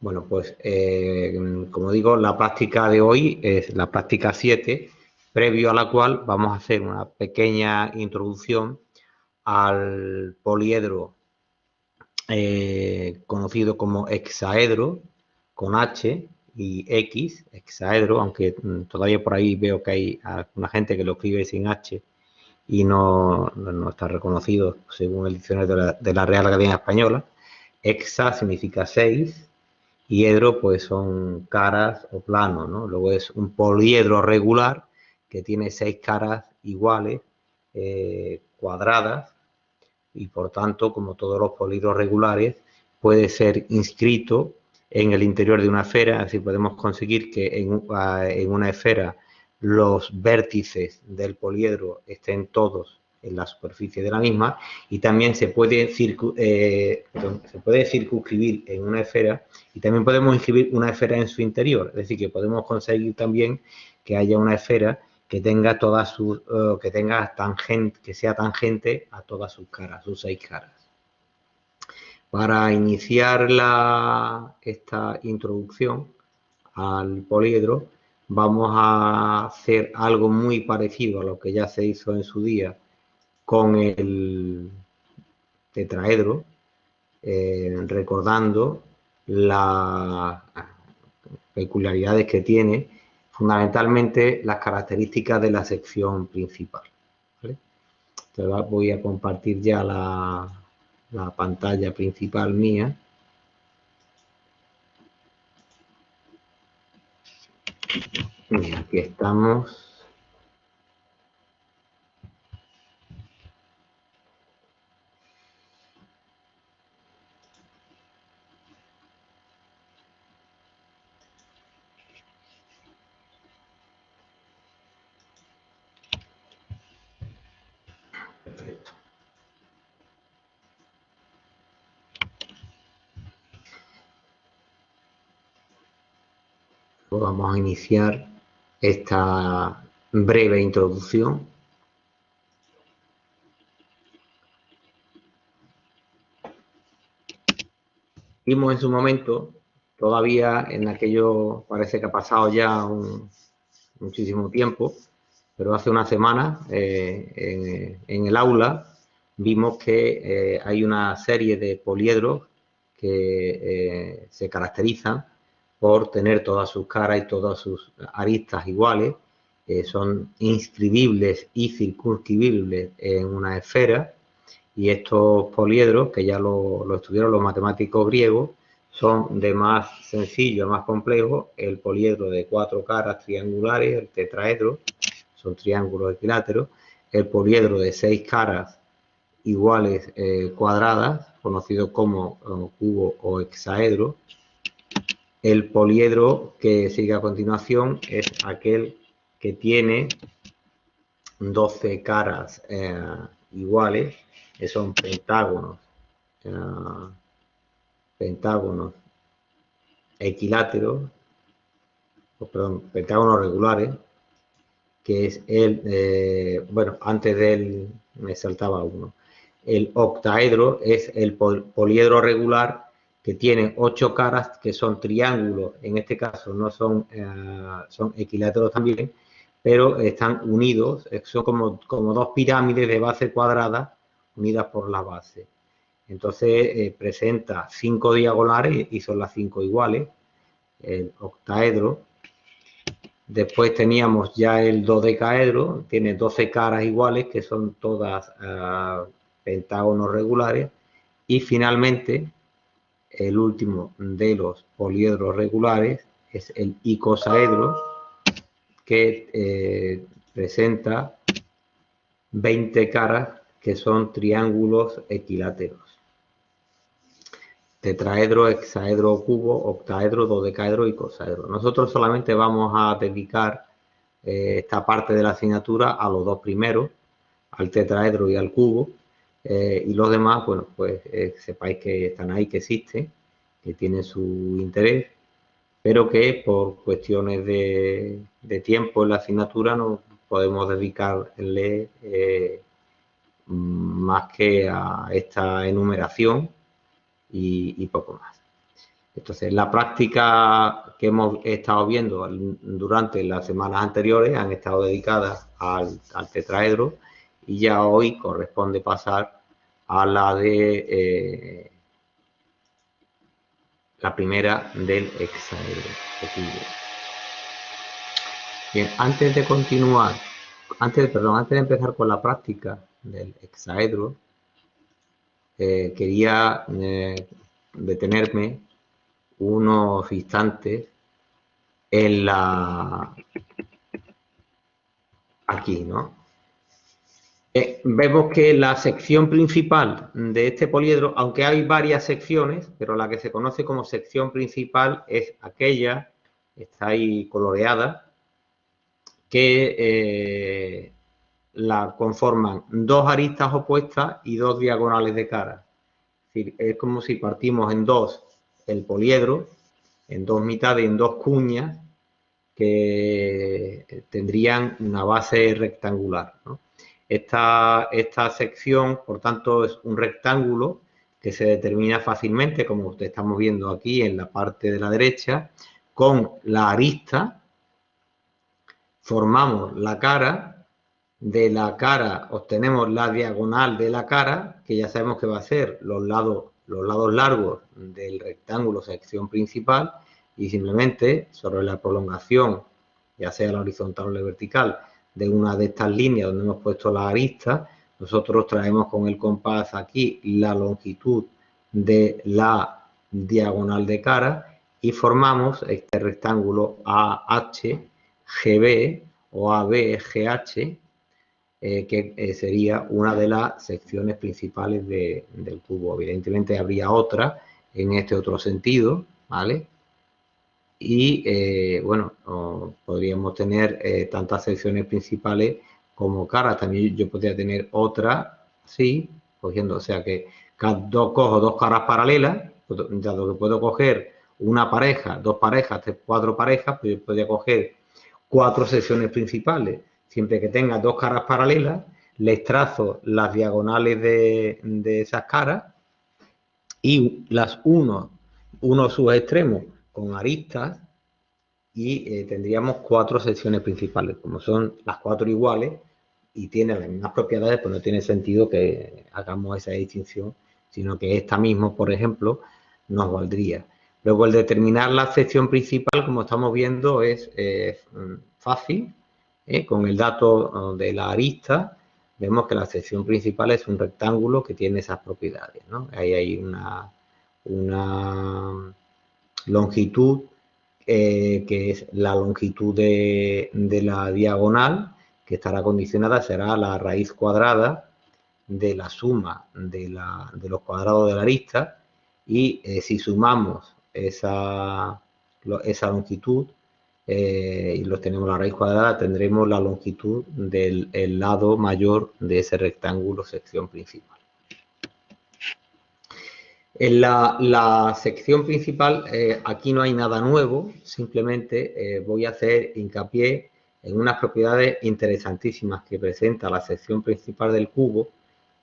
Bueno, pues como digo, la práctica de hoy es la práctica 7, previo a la cual vamos a hacer una pequeña introducción al poliedro conocido como hexaedro, con H y X, hexaedro, aunque todavía por ahí veo que hay alguna gente que lo escribe sin H y no está reconocido según el diccionario de la Real Academia Española. Hexa significa 6 y edro pues son caras o planos, ¿no? Luego es un poliedro regular que tiene 6 caras iguales, cuadradas, y por tanto, como todos los poliedros regulares, puede ser inscrito en el interior de una esfera, es decir, podemos conseguir que en una esfera los vértices del poliedro estén todos en la superficie de la misma, y también se puede circunscribir en una esfera, y también podemos inscribir una esfera en su interior, es decir, que podemos conseguir también que haya una esfera que tenga todas sus, que sea tangente a todas sus caras, sus 6 caras. Para iniciar esta introducción al poliedro, vamos a hacer algo muy parecido a lo que ya se hizo en su día con el tetraedro, recordando las peculiaridades que tiene, fundamentalmente las características de la sección principal, ¿vale? Entonces voy a compartir ya la pantalla principal mía. Y aquí estamos. Perfecto. Pues vamos a iniciar esta breve introducción. Vimos en su momento, todavía en aquello, parece que ha pasado ya muchísimo tiempo, pero hace una semana en el aula vimos que hay una serie de poliedros que se caracterizan por tener todas sus caras y todas sus aristas iguales, son inscribibles y circunscribibles en una esfera, y estos poliedros, que ya lo estudiaron los matemáticos griegos, son de más sencillo a más complejo. El poliedro de 4 caras triangulares, el tetraedro, son triángulos equiláteros. El poliedro de 6 caras iguales cuadradas, conocido como cubo o hexaedro. El poliedro que sigue a continuación es aquel que tiene 12 caras iguales, que son pentágonos, equiláteros, pentágonos regulares, que es antes del, me saltaba uno. El octaedro es el poliedro regular que tiene 8 caras, que son triángulos, en este caso no son, son equiláteros también, pero están unidos, son como dos pirámides de base cuadrada unidas por la base. Entonces presenta 5 diagonales y son las 5 iguales, el octaedro. Después teníamos ya el dodecaedro, tiene 12 caras iguales, que son todas pentágonos regulares. Y finalmente, el último de los poliedros regulares es el icosaedro, que presenta 20 caras, que son triángulos equiláteros. Tetraedro, hexaedro, cubo, octaedro, dodecaedro y icosaedro. Nosotros solamente vamos a dedicar esta parte de la asignatura a los dos primeros, al tetraedro y al cubo, y los demás, bueno, pues sepáis que están ahí, que existen, que tienen su interés, pero que por cuestiones de tiempo en la asignatura no podemos dedicarle más que a esta enumeración y poco más. Entonces, la práctica que hemos estado viendo durante las semanas anteriores han estado dedicadas al tetraedro y ya hoy corresponde pasar a la de la primera del hexaedro. Bien, antes de continuar, antes de empezar con la práctica del hexaedro, quería detenerme unos instantes en aquí, ¿no? Vemos que la sección principal de este poliedro, aunque hay varias secciones, pero la que se conoce como sección principal es aquella, está ahí coloreada, que la conforman dos aristas opuestas y dos diagonales de cara. Es decir, es como si partimos en dos el poliedro, en dos mitades, en dos cuñas, que tendrían una base rectangular, ¿no? Esta sección, por tanto, es un rectángulo que se determina fácilmente, como estamos viendo aquí en la parte de la derecha, con la arista, formamos la cara, de la cara obtenemos la diagonal de la cara, que ya sabemos que va a ser los lados largos del rectángulo sección principal, y simplemente sobre la prolongación, ya sea la horizontal o la vertical, de una de estas líneas donde hemos puesto la arista, nosotros traemos con el compás aquí la longitud de la diagonal de cara y formamos este rectángulo AHGB o ABGH, que sería una de las secciones principales del cubo. Evidentemente habría otra en este otro sentido, ¿vale? Y bueno, podríamos tener tantas secciones principales como caras. También yo podría tener otra, sí, cogiendo, o sea que cojo dos caras paralelas, dado que puedo coger una pareja, dos parejas, tres, cuatro parejas, pues yo podría coger cuatro secciones principales. Siempre que tenga dos caras paralelas, les trazo las diagonales de esas caras y las uno sus extremos con aristas y tendríamos cuatro secciones principales. Como son las cuatro iguales y tienen las mismas propiedades, pues no tiene sentido que hagamos esa distinción, sino que esta misma, por ejemplo, nos valdría. Luego, el determinar la sección principal, como estamos viendo, es fácil. Con el dato de la arista, vemos que la sección principal es un rectángulo que tiene esas propiedades, ¿no? Ahí hay una longitud que es la longitud de la diagonal, que estará condicionada, será la raíz cuadrada de la suma de los cuadrados de la arista, y si sumamos esa longitud y los tenemos la raíz cuadrada, tendremos la longitud del lado mayor de ese rectángulo sección principal. En la sección principal, aquí no hay nada nuevo, simplemente voy a hacer hincapié en unas propiedades interesantísimas que presenta la sección principal del cubo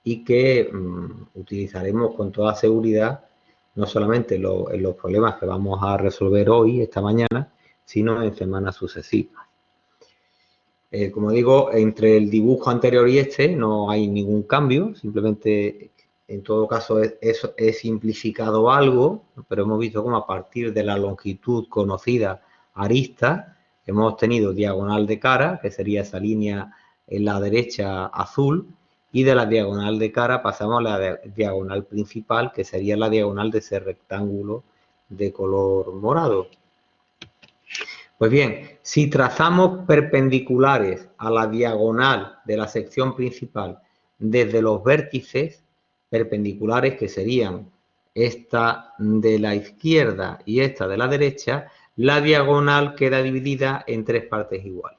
y que utilizaremos con toda seguridad, no solamente en los problemas que vamos a resolver hoy, esta mañana, sino en semanas sucesivas. Como digo, entre el dibujo anterior y este no hay ningún cambio, simplemente en todo caso he simplificado algo, pero hemos visto cómo a partir de la longitud conocida arista, hemos obtenido diagonal de cara, que sería esa línea en la derecha azul, y de la diagonal de cara pasamos a la diagonal principal, que sería la diagonal de ese rectángulo de color morado. Pues bien, si trazamos perpendiculares a la diagonal de la sección principal desde los vértices perpendiculares, que serían esta de la izquierda y esta de la derecha, la diagonal queda dividida en tres partes iguales.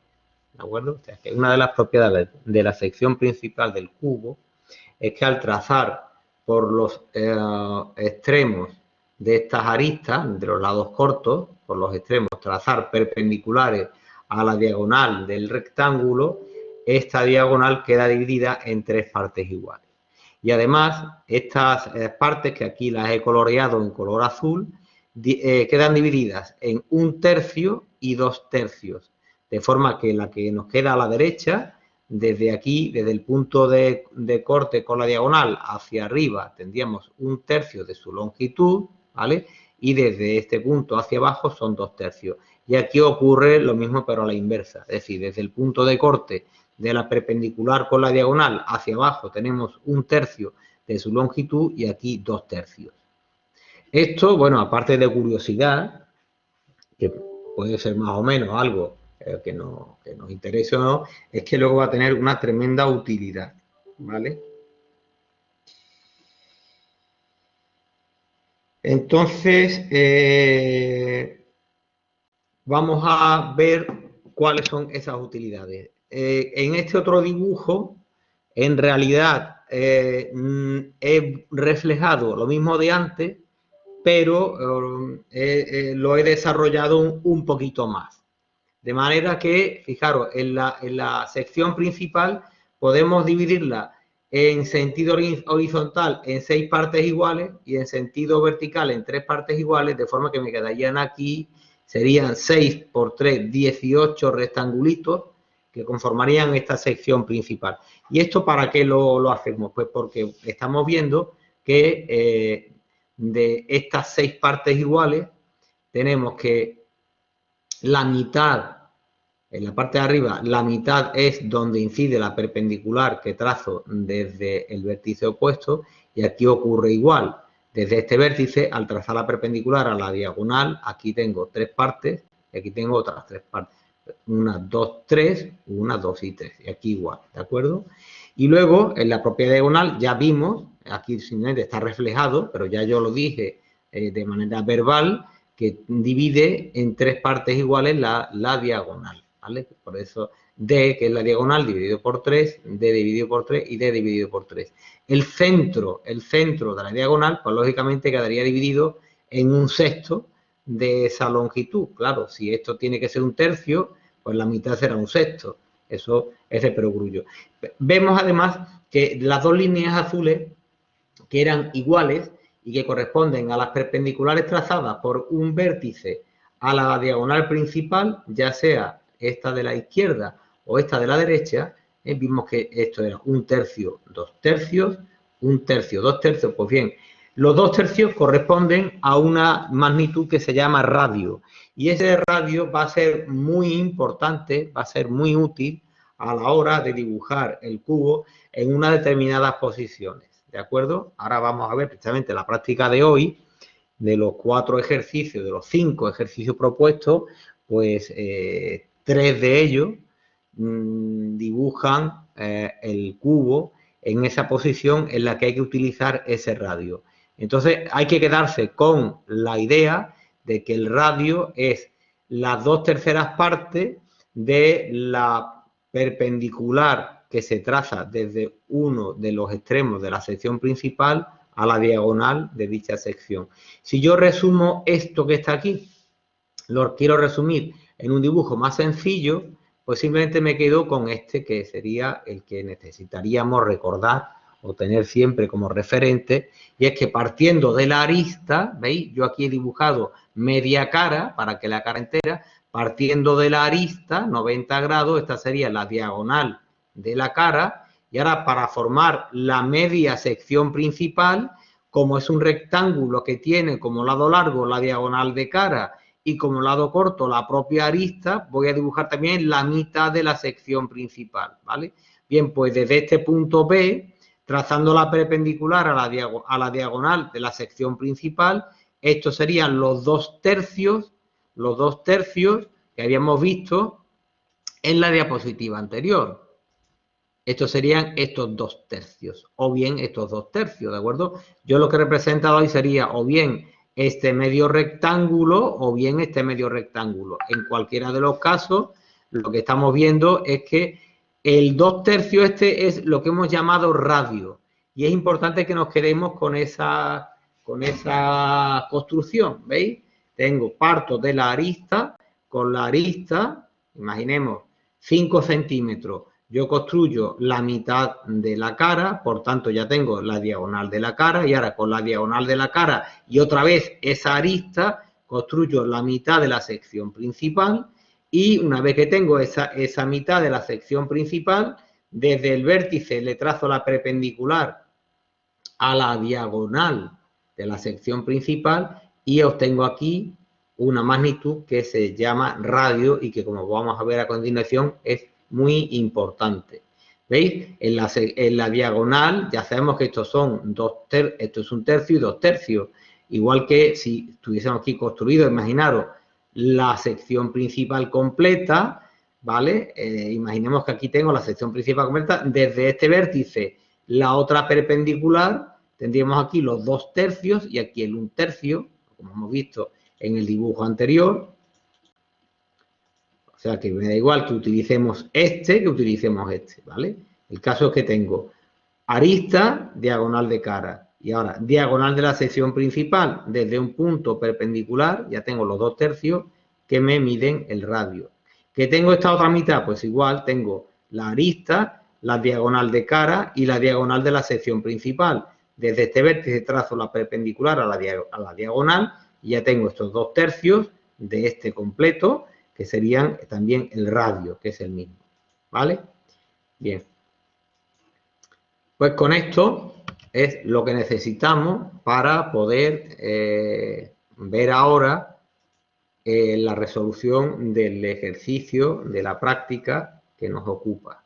¿De acuerdo? O sea, que una de las propiedades de la sección principal del cubo es que al trazar por los extremos de estas aristas, de los lados cortos, por los extremos, trazar perpendiculares a la diagonal del rectángulo, esta diagonal queda dividida en tres partes iguales. Y además, estas partes, que aquí las he coloreado en color azul, quedan divididas en 1/3 y 2/3, de forma que la que nos queda a la derecha, desde aquí, desde el punto de corte con la diagonal hacia arriba, tendríamos 1/3 de su longitud, ¿vale? Y desde este punto hacia abajo son 2/3. Y aquí ocurre lo mismo, pero a la inversa, es decir, desde el punto de corte de la perpendicular con la diagonal hacia abajo tenemos 1/3 de su longitud y aquí 2/3. Esto, bueno, aparte de curiosidad, que puede ser más o menos algo que nos interese o no, es que luego va a tener una tremenda utilidad, ¿vale? Entonces, vamos a ver cuáles son esas utilidades. En este otro dibujo, en realidad, he reflejado lo mismo de antes, pero lo he desarrollado un poquito más. De manera que, fijaros, en la sección principal podemos dividirla en sentido horizontal en 6 partes iguales y en sentido vertical en 3 partes iguales, de forma que me quedarían aquí, serían 6 por 3, 18 rectangulitos que conformarían esta sección principal. ¿Y esto para qué lo hacemos? Pues porque estamos viendo que de estas 6 partes iguales tenemos que la mitad, en la parte de arriba, la mitad es donde incide la perpendicular que trazo desde el vértice opuesto, y aquí ocurre igual. Desde este vértice, al trazar la perpendicular a la diagonal, aquí tengo 3 partes y aquí tengo otras 3 partes. 1, 2, 3, 1, 2 y 3. Y aquí igual, ¿de acuerdo? Y luego, en la propia diagonal, ya vimos, aquí simplemente está reflejado, pero ya yo lo dije de manera verbal, que divide en 3 partes iguales la diagonal, ¿vale? Por eso D, que es la diagonal, dividido por 3, D dividido por 3 y D dividido por 3. El centro de la diagonal, pues lógicamente quedaría dividido en 1/6 de esa longitud. Claro, si esto tiene que ser 1/3, pues la mitad será 1/6. Eso es de perogrullo. Vemos además que las dos líneas azules, que eran iguales y que corresponden a las perpendiculares trazadas por un vértice a la diagonal principal, ya sea esta de la izquierda o esta de la derecha, vimos que esto era 1/3, 2/3, 1/3, 2/3. Pues bien, los 2/3 corresponden a una magnitud que se llama radio, y ese radio va a ser muy importante, va a ser muy útil a la hora de dibujar el cubo en unas determinadas posiciones. ¿De acuerdo? Ahora vamos a ver precisamente la práctica de hoy, de los 4 ejercicios, de los 5 ejercicios propuestos, pues 3 de ellos dibujan el cubo en esa posición en la que hay que utilizar ese radio. Entonces hay que quedarse con la idea de que el radio es las 2/3 partes de la perpendicular que se traza desde uno de los extremos de la sección principal a la diagonal de dicha sección. Si yo resumo esto que está aquí, lo quiero resumir en un dibujo más sencillo, pues simplemente me quedo con este, que sería el que necesitaríamos recordar o tener siempre como referente, y es que partiendo de la arista, ¿veis? Yo aquí he dibujado media cara para que la cara entera, partiendo de la arista, 90 grados, esta sería la diagonal de la cara, y ahora para formar la media sección principal, como es un rectángulo que tiene como lado largo la diagonal de cara y como lado corto la propia arista, voy a dibujar también la mitad de la sección principal, ¿vale? Bien, pues desde este punto B, trazando la perpendicular a la diagonal de la sección principal, estos serían los 2/3 que habíamos visto en la diapositiva anterior. Estos serían estos 2/3, o bien estos 2/3, ¿de acuerdo? Yo lo que he representado hoy sería o bien este medio rectángulo o bien este medio rectángulo. En cualquiera de los casos, lo que estamos viendo es que el 2/3 este es lo que hemos llamado radio, y es importante que nos quedemos con esa construcción, ¿veis? Parto de la arista, con la arista, imaginemos 5 centímetros yo construyo la mitad de la cara, por tanto ya tengo la diagonal de la cara, y ahora con la diagonal de la cara y otra vez esa arista, construyo la mitad de la sección principal, y una vez que tengo esa mitad de la sección principal, desde el vértice le trazo la perpendicular a la diagonal de la sección principal y obtengo aquí una magnitud que se llama radio y que, como vamos a ver a continuación, es muy importante. ¿Veis? En la diagonal ya sabemos que estos son esto es un tercio y dos tercios. Igual que si estuviésemos aquí construido, imaginaros la sección principal completa, ¿vale? Imaginemos que aquí tengo la sección principal completa, desde este vértice la otra perpendicular, tendríamos aquí los 2/3 y aquí el 1/3, como hemos visto en el dibujo anterior. O sea que me da igual que utilicemos que utilicemos ¿vale? El caso es que tengo arista, diagonal de cara, y ahora diagonal de la sección principal, desde un punto perpendicular, ya tengo los 2/3 que me miden el radio. ¿Que tengo esta otra mitad? Pues igual tengo la arista, la diagonal de cara y la diagonal de la sección principal. Desde este vértice trazo la perpendicular a la diagonal y ya tengo estos 2/3 de este completo, que serían también el radio, que es el mismo. ¿Vale? Bien. Pues con esto es lo que necesitamos para poder ver ahora la resolución del ejercicio, de la práctica que nos ocupa.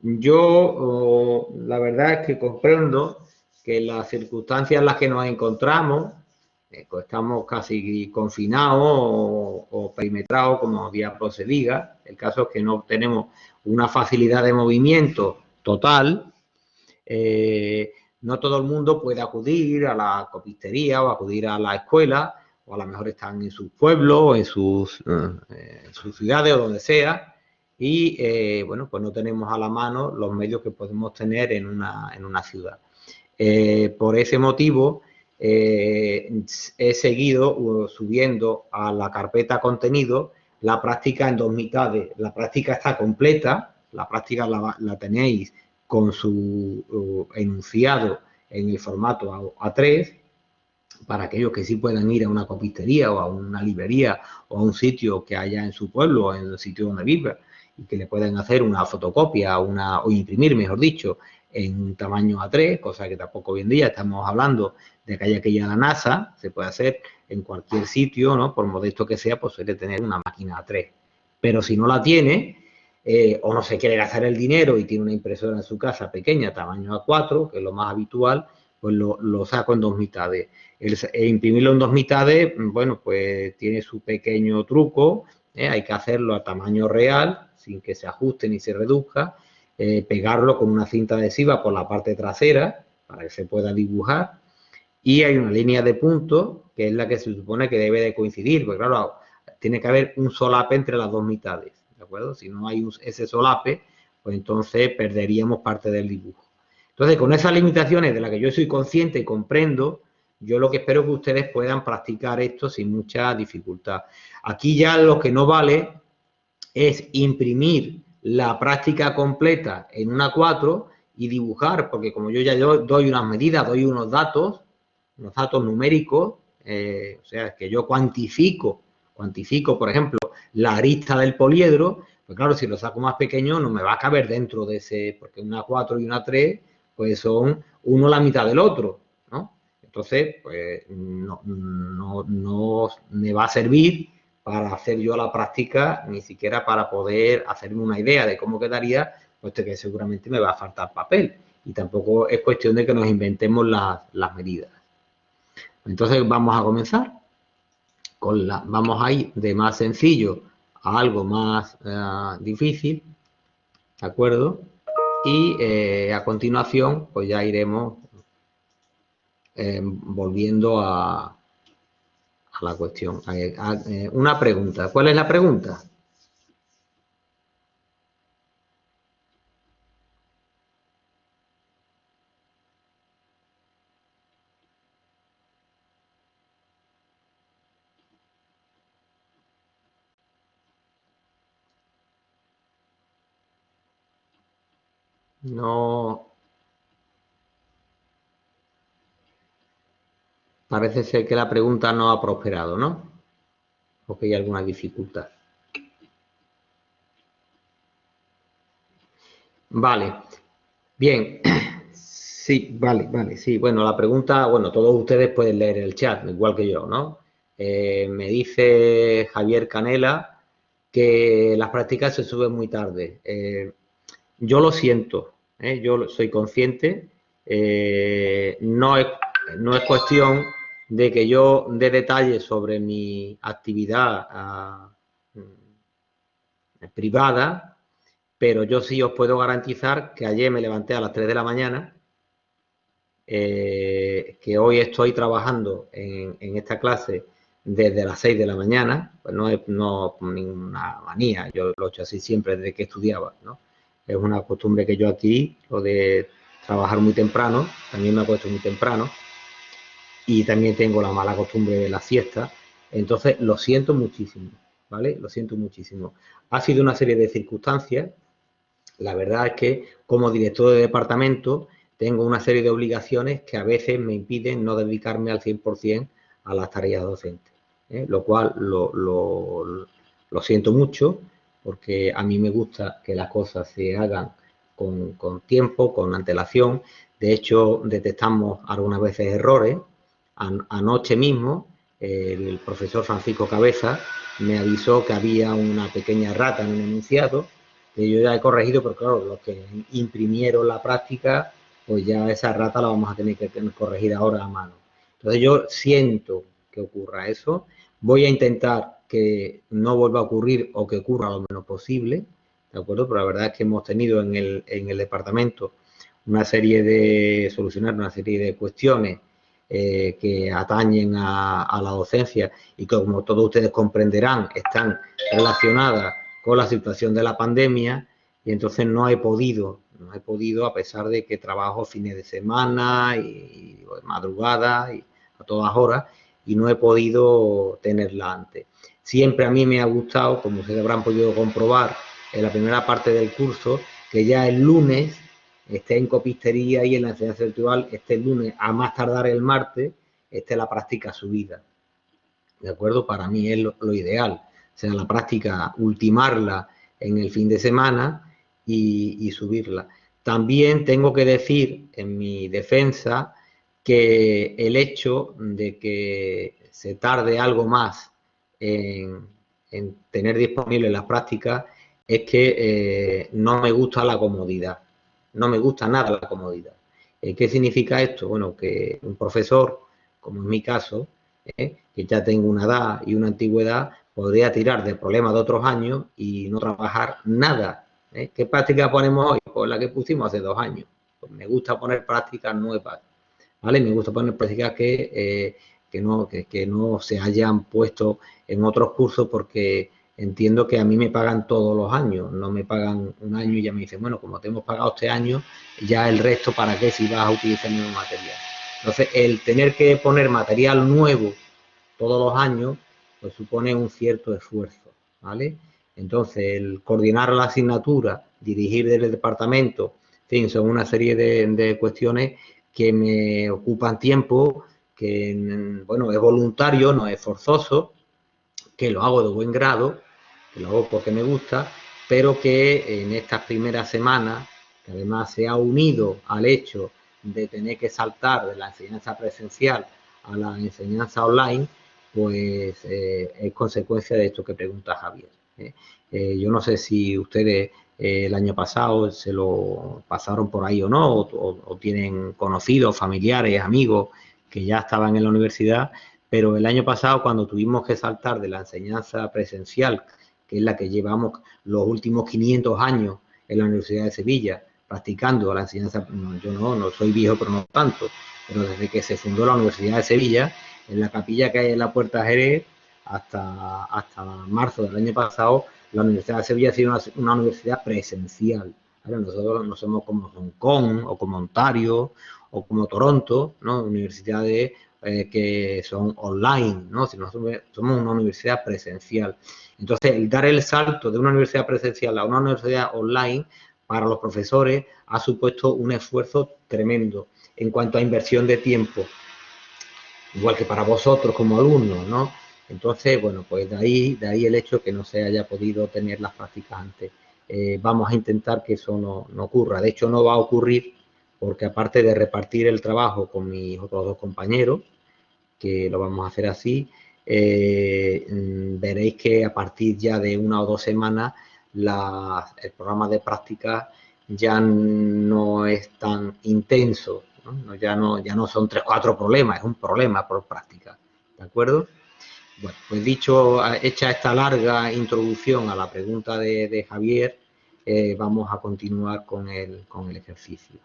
Yo la verdad es que comprendo que en las circunstancias en las que nos encontramos, pues estamos casi confinados o perimetrados, como diablo se diga. El caso es que no tenemos una facilidad de movimiento total. No todo el mundo puede acudir a la copistería o acudir a la escuela, o a lo mejor están en sus pueblos o en sus ciudades o donde sea, y bueno, pues no tenemos a la mano los medios que podemos tener en una ciudad. Por ese motivo, he seguido subiendo a la carpeta contenido la práctica en dos mitades. La práctica está completa, la práctica la tenéis con su enunciado en el formato A3, para aquellos que sí puedan ir a una copistería o a una librería o a un sitio que haya en su pueblo o en el sitio donde viva, y que le puedan hacer una fotocopia o imprimir, mejor dicho, en un tamaño A3, cosa que tampoco hoy en día estamos hablando de que haya que ir a la NASA, se puede hacer en cualquier sitio, ¿no? Por modesto que sea, pues suele tener una máquina A3. Pero si no la tiene, o no se quiere gastar el dinero y tiene una impresora en su casa pequeña, tamaño A4, que es lo más habitual, pues lo saco en dos mitades. Imprimirlo en dos mitades, bueno, pues tiene su pequeño truco, hay que hacerlo a tamaño real, sin que se ajuste ni se reduzca, pegarlo con una cinta adhesiva por la parte trasera, para que se pueda dibujar, y hay una línea de puntos, que es la que se supone que debe de coincidir, porque claro, tiene que haber un solape entre las dos mitades, ¿de acuerdo? Si no hay ese solape, pues entonces perderíamos parte del dibujo. Entonces, con esas limitaciones de las que yo soy consciente y comprendo, yo lo que espero es que ustedes puedan practicar esto sin mucha dificultad. Aquí ya lo que no vale es imprimir la práctica completa en una 4 y dibujar, porque como yo ya doy unas medidas, doy unos datos numéricos, o sea, que yo cuantifico, por ejemplo, la arista del poliedro, pues claro, si lo saco más pequeño no me va a caber dentro de ese, porque una 4 y una 3, pues son uno la mitad del otro, ¿no? Entonces, pues no me va a servir para hacer yo la práctica, ni siquiera para poder hacerme una idea de cómo quedaría, puesto que seguramente me va a faltar papel. Y tampoco es cuestión de que nos inventemos las medidas. Entonces vamos a comenzar. Vamos a ir de más sencillo a algo más difícil, ¿de acuerdo? Y a continuación, pues ya iremos volviendo a la cuestión. Una pregunta. ¿Cuál es la pregunta? No, parece ser que la pregunta no ha prosperado, ¿no? O que hay alguna dificultad. Vale, bien. Sí, vale, sí. Bueno, la pregunta, bueno, todos ustedes pueden leer el chat, igual que yo, ¿no? Me dice Javier Canela que las prácticas se suben muy tarde. Yo lo siento, yo soy consciente. No es, no es cuestión de que yo dé detalles sobre mi actividad privada, pero yo sí os puedo garantizar que ayer me levanté a las 3 de la mañana, que hoy estoy trabajando en esta clase desde las 6 de la mañana, pues no es no, ninguna manía, yo lo he hecho así siempre desde que estudiaba, ¿no? Es una costumbre que yo adquirí, lo de trabajar muy temprano, también me acuesto muy temprano y también tengo la mala costumbre de la siesta, entonces lo siento muchísimo, ¿vale? Lo siento muchísimo. Ha sido una serie de circunstancias. La verdad es que como director de departamento tengo una serie de obligaciones que a veces me impiden no dedicarme al 100% a las tareas docentes, lo cual lo siento mucho porque a mí me gusta que las cosas se hagan con tiempo, con antelación. De hecho, detectamos algunas veces errores. Anoche mismo el profesor Francisco Cabeza me avisó que había una pequeña rata en un enunciado que yo ya he corregido, pero claro, los que imprimieron la práctica, pues ya esa rata la vamos a tener que corregir ahora a mano. Entonces yo siento que ocurra eso, voy a intentar que no vuelva a ocurrir o que ocurra lo menos posible, ¿de acuerdo? Pero la verdad es que hemos tenido en el departamento una serie de solucionar una serie de cuestiones que atañen a la docencia y que, como todos ustedes comprenderán, están relacionadas con la situación de la pandemia y entonces no he podido, a pesar de que trabajo fines de semana y madrugada y a todas horas, y no he podido tenerla antes. Siempre a mí me ha gustado, como ustedes habrán podido comprobar en la primera parte del curso, que ya el lunes esté en copistería y en la enseñanza virtual esté el lunes, a más tardar el martes, esté la práctica subida. ¿De acuerdo? Para mí es lo ideal. O sea, la práctica, ultimarla en el fin de semana y subirla. También tengo que decir, en mi defensa, que el hecho de que se tarde algo más en tener disponible las prácticas es que no me gusta la comodidad. No me gusta nada la comodidad. ¿Qué significa esto? Bueno, que un profesor, como en mi caso, que ya tengo una edad y una antigüedad, podría tirar de problemas de otros años y no trabajar nada. ¿Qué práctica ponemos hoy? Pues la que pusimos hace 2 años. Pues me gusta poner prácticas nuevas, ¿vale? Me gusta poner prácticas que no se hayan puesto en otros cursos porque entiendo que a mí me pagan todos los años, no me pagan un año y ya me dicen, bueno, como te hemos pagado este año, ya el resto, ¿para qué si vas a utilizar el mismo material? Entonces, el tener que poner material nuevo todos los años, pues supone un cierto esfuerzo, ¿vale? Entonces, el coordinar la asignatura, dirigir desde el departamento, en fin, son una serie de cuestiones que me ocupan tiempo, que, bueno, es voluntario, no es forzoso, que lo hago de buen grado, que lo hago porque me gusta, pero que en estas primeras semanas, que además se ha unido al hecho de tener que saltar de la enseñanza presencial a la enseñanza online, pues es consecuencia de esto que pregunta Javier. Yo no sé si ustedes el año pasado se lo pasaron por ahí o no, o tienen conocidos, familiares, amigos que ya estaban en la universidad, pero el año pasado, cuando tuvimos que saltar de la enseñanza presencial, que es la que llevamos los últimos 500 años en la Universidad de Sevilla, practicando la enseñanza, yo no soy viejo, pero no tanto, pero desde que se fundó la Universidad de Sevilla, en la capilla que hay en la Puerta Jerez, hasta marzo del año pasado, la Universidad de Sevilla ha sido una universidad presencial. ¿Vale? Nosotros no somos como Hong Kong o como Ontario o como Toronto, ¿no? Universidades que son online, ¿no? Si nosotros somos una universidad presencial. Entonces, el dar el salto de una universidad presencial a una universidad online, para los profesores ha supuesto un esfuerzo tremendo en cuanto a inversión de tiempo, igual que para vosotros como alumnos, ¿no? Entonces, bueno, pues de ahí el hecho que no se haya podido tener las prácticas antes. Vamos a intentar que eso no ocurra. De hecho, no va a ocurrir porque aparte de repartir el trabajo con mis otros dos compañeros, que lo vamos a hacer así, veréis que a partir ya de 1 o 2 semanas el programa de prácticas ya no es tan intenso, ¿no? Ya no son 3 o 4 problemas, es un problema por práctica, ¿de acuerdo? Bueno, pues hecha esta larga introducción a la pregunta de Javier, vamos a continuar con el ejercicio.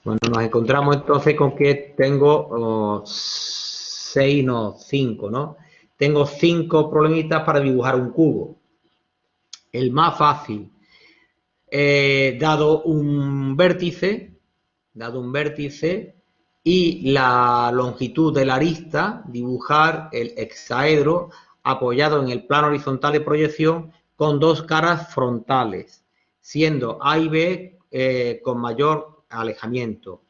Bueno, nos encontramos entonces con que tengo 5, ¿no? Tengo 5 problemitas para dibujar un cubo. El más fácil, dado un vértice y la longitud de la arista, dibujar el hexaedro apoyado en el plano horizontal de proyección con 2 caras frontales, siendo A y B con mayor alejamiento.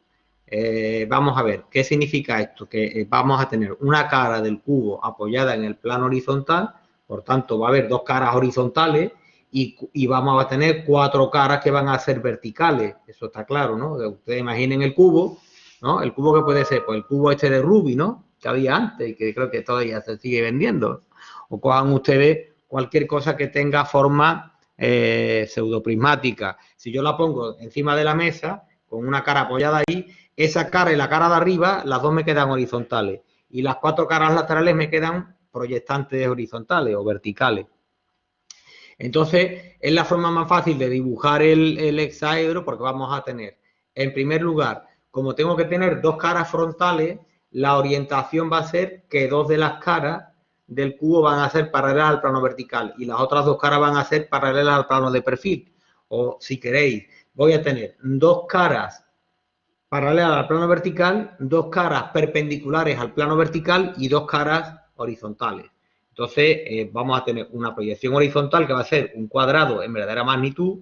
Vamos a ver, ¿qué significa esto? Que vamos a tener una cara del cubo apoyada en el plano horizontal, por tanto va a haber 2 caras horizontales y vamos a tener 4 caras que van a ser verticales, eso está claro, ¿no? Ustedes imaginen el cubo, ¿no? El cubo que puede ser, pues el cubo este de Rubik, ¿no? Que había antes y que creo que todavía se sigue vendiendo. O cojan ustedes cualquier cosa que tenga forma pseudoprismática. Si yo la pongo encima de la mesa, con una cara apoyada ahí, esa cara y la cara de arriba, las dos me quedan horizontales. Y las 4 caras laterales me quedan proyectantes horizontales o verticales. Entonces, es la forma más fácil de dibujar el hexaedro porque vamos a tener, en primer lugar, como tengo que tener 2 caras frontales, la orientación va a ser que 2 de las caras del cubo van a ser paralelas al plano vertical y las otras 2 caras van a ser paralelas al plano de perfil. O si queréis, voy a tener 2 caras paralelas al plano vertical, 2 caras perpendiculares al plano vertical y 2 caras horizontales. Entonces, vamos a tener una proyección horizontal que va a ser un cuadrado en verdadera magnitud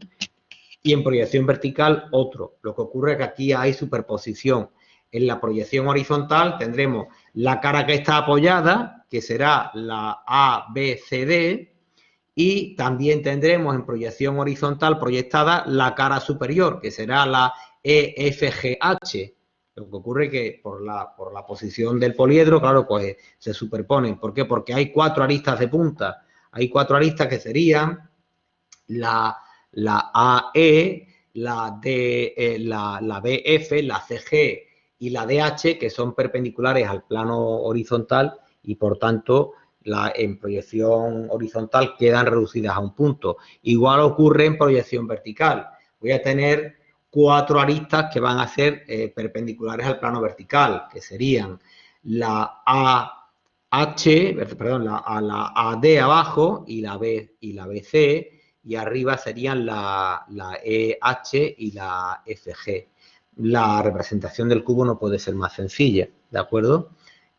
y en proyección vertical otro. Lo que ocurre es que aquí hay superposición. En la proyección horizontal tendremos la cara que está apoyada, que será la ABCD, y también tendremos en proyección horizontal proyectada la cara superior, que será la EFGH. Lo que ocurre es que por la posición del poliedro, claro, pues se superponen. ¿Por qué? Porque hay 4 aristas de punta. Hay 4 aristas que serían la AE, la BF, la CG y la DH, que son perpendiculares al plano horizontal y, por tanto, en proyección horizontal quedan reducidas a un punto. Igual ocurre en proyección vertical. Voy a tener 4 aristas que van a ser perpendiculares al plano vertical, que serían la la AD abajo y la BC, y arriba serían la EH y la FG. La representación del cubo no puede ser más sencilla, ¿de acuerdo?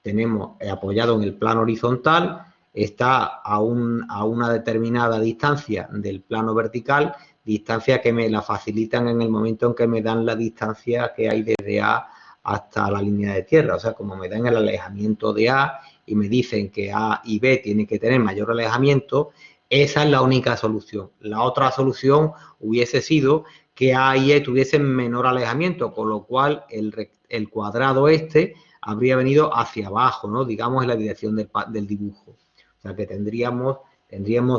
Tenemos apoyado en el plano horizontal, está a una determinada distancia del plano vertical, distancia que me la facilitan en el momento en que me dan la distancia que hay desde A hasta la línea de tierra. O sea, como me dan el alejamiento de A y me dicen que A y B tienen que tener mayor alejamiento, esa es la única solución. La otra solución hubiese sido que A y E tuviesen menor alejamiento, con lo cual el cuadrado este habría venido hacia abajo, ¿no? Digamos, en la dirección del dibujo. O sea, que tendríamos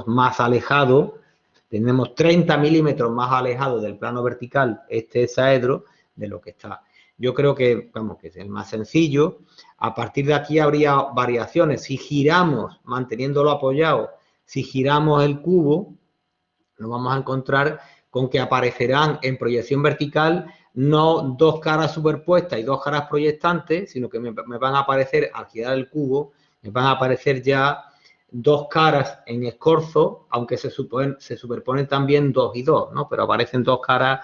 más alejado, tenemos 30 milímetros más alejado del plano vertical este hexaedro de lo que está. Yo creo que, vamos, que es el más sencillo. A partir de aquí habría variaciones. Si giramos, manteniéndolo apoyado, si giramos el cubo, nos vamos a encontrar con que aparecerán en proyección vertical no 2 caras superpuestas y 2 caras proyectantes, sino que me van a aparecer, al girar el cubo, me van a aparecer ya 2 caras en escorzo, aunque se superponen también 2 y 2, ¿no? Pero aparecen 2 caras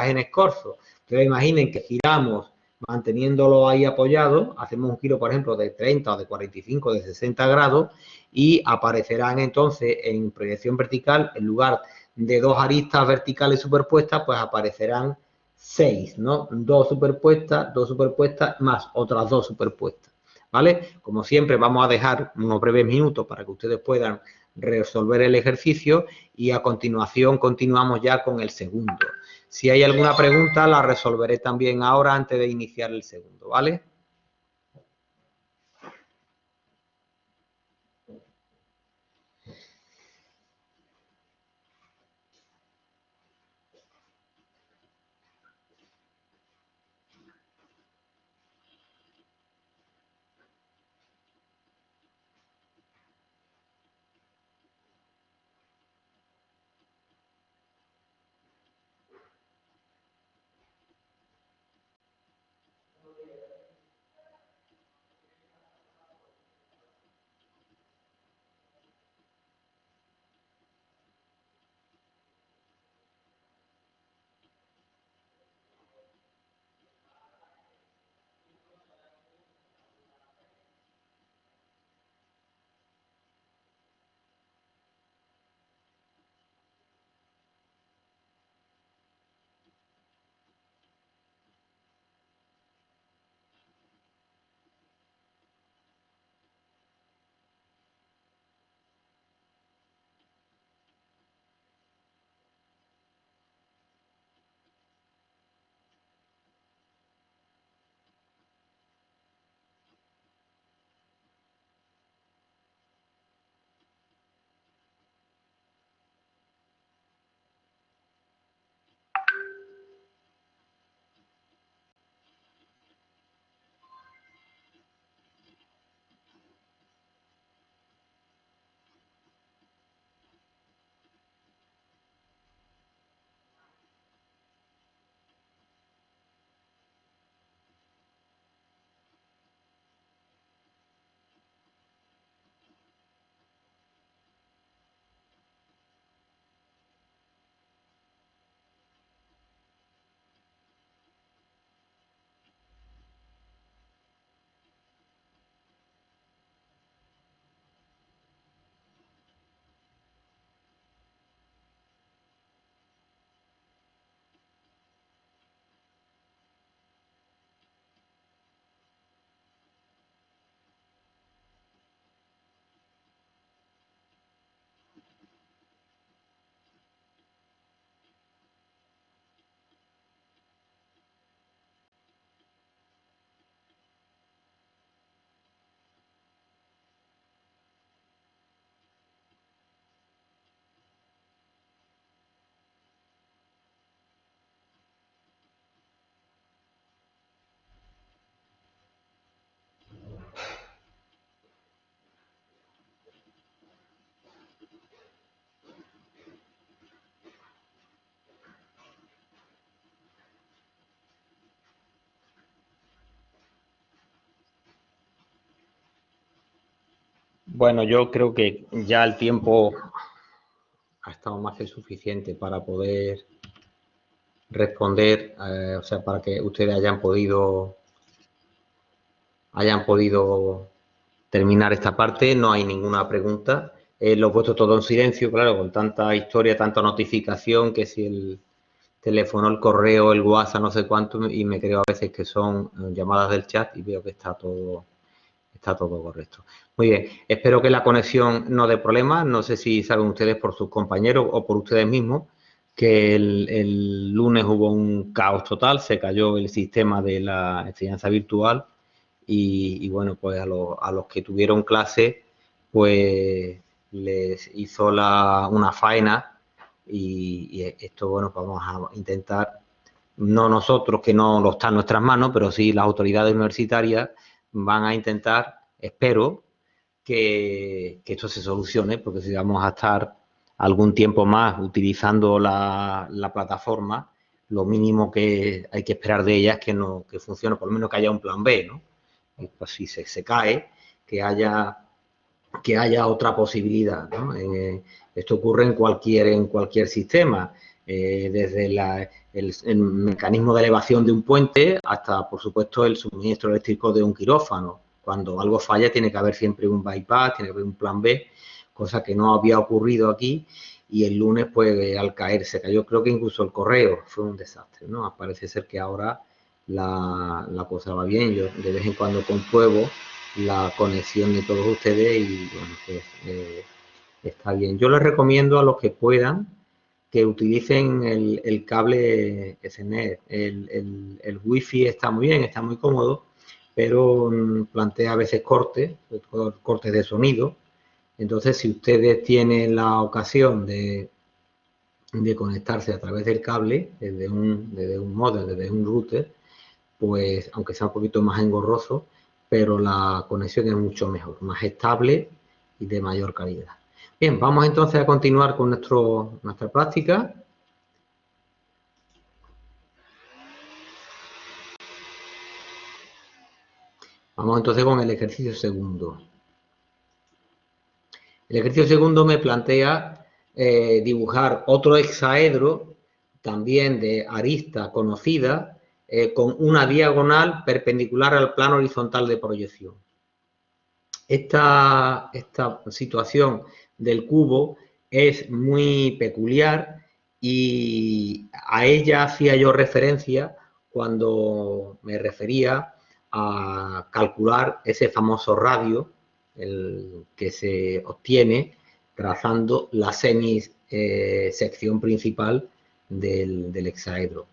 en escorzo. Entonces imaginen que giramos manteniéndolo ahí apoyado, hacemos un giro, por ejemplo, de 30 o de 45, de 60 grados y aparecerán entonces en proyección vertical, en lugar de 2 aristas verticales superpuestas, pues aparecerán 6, ¿no? 2 superpuestas, más otras 2 superpuestas, ¿vale? Como siempre, vamos a dejar unos breves minutos para que ustedes puedan resolver el ejercicio y a continuación continuamos ya con el segundo. Si hay alguna pregunta, la resolveré también ahora antes de iniciar el segundo, ¿vale? Bueno, yo creo que ya el tiempo ha estado más que suficiente para poder responder, o sea, para que ustedes hayan podido terminar esta parte. No hay ninguna pregunta. Lo he puesto todo en silencio, claro, con tanta historia, tanta notificación, que si el teléfono, el correo, el WhatsApp, no sé cuánto, y me creo a veces que son llamadas del chat y veo que está todo correcto. Muy bien, espero que la conexión no dé problemas. No sé si saben ustedes por sus compañeros o por ustedes mismos que el lunes hubo un caos total, se cayó el sistema de la enseñanza virtual y bueno, pues a los que tuvieron clase, pues les hizo una faena y esto, bueno, pues vamos a intentar, no nosotros, que no está en nuestras manos, pero sí las autoridades universitarias van a intentar, espero, que esto se solucione, porque si vamos a estar algún tiempo más utilizando la plataforma, lo mínimo que hay que esperar de ella es que funcione, por lo menos que haya un plan B, ¿no? Y pues si se cae, que haya otra posibilidad, ¿no? Esto ocurre en cualquier sistema. desde el mecanismo de elevación de un puente hasta, por supuesto, el suministro eléctrico de un quirófano. Cuando algo falla tiene que haber siempre un bypass, tiene que haber un plan B, cosa que no había ocurrido aquí, y el lunes, pues, al caer, se cayó, creo que incluso el correo, fue un desastre, ¿no? Parece ser que ahora la cosa va bien. Yo de vez en cuando compruebo la conexión de todos ustedes y, bueno, pues está bien. Yo les recomiendo a los que puedan que utilicen el cable Ethernet. El Wi-Fi está muy bien, está muy cómodo, pero plantea a veces cortes de sonido. Entonces, si ustedes tienen la ocasión de conectarse a través del cable, desde un modem, desde un router, pues aunque sea un poquito más engorroso, pero la conexión es mucho mejor, más estable y de mayor calidad. Bien, vamos entonces a continuar con nuestra práctica. Vamos entonces con el ejercicio segundo. El ejercicio segundo me plantea dibujar otro hexaedro, también de arista conocida, con una diagonal perpendicular al plano horizontal de proyección. Esta situación del cubo es muy peculiar y a ella hacía yo referencia cuando me refería a calcular ese famoso radio, el que se obtiene trazando la semisección principal del hexaedro.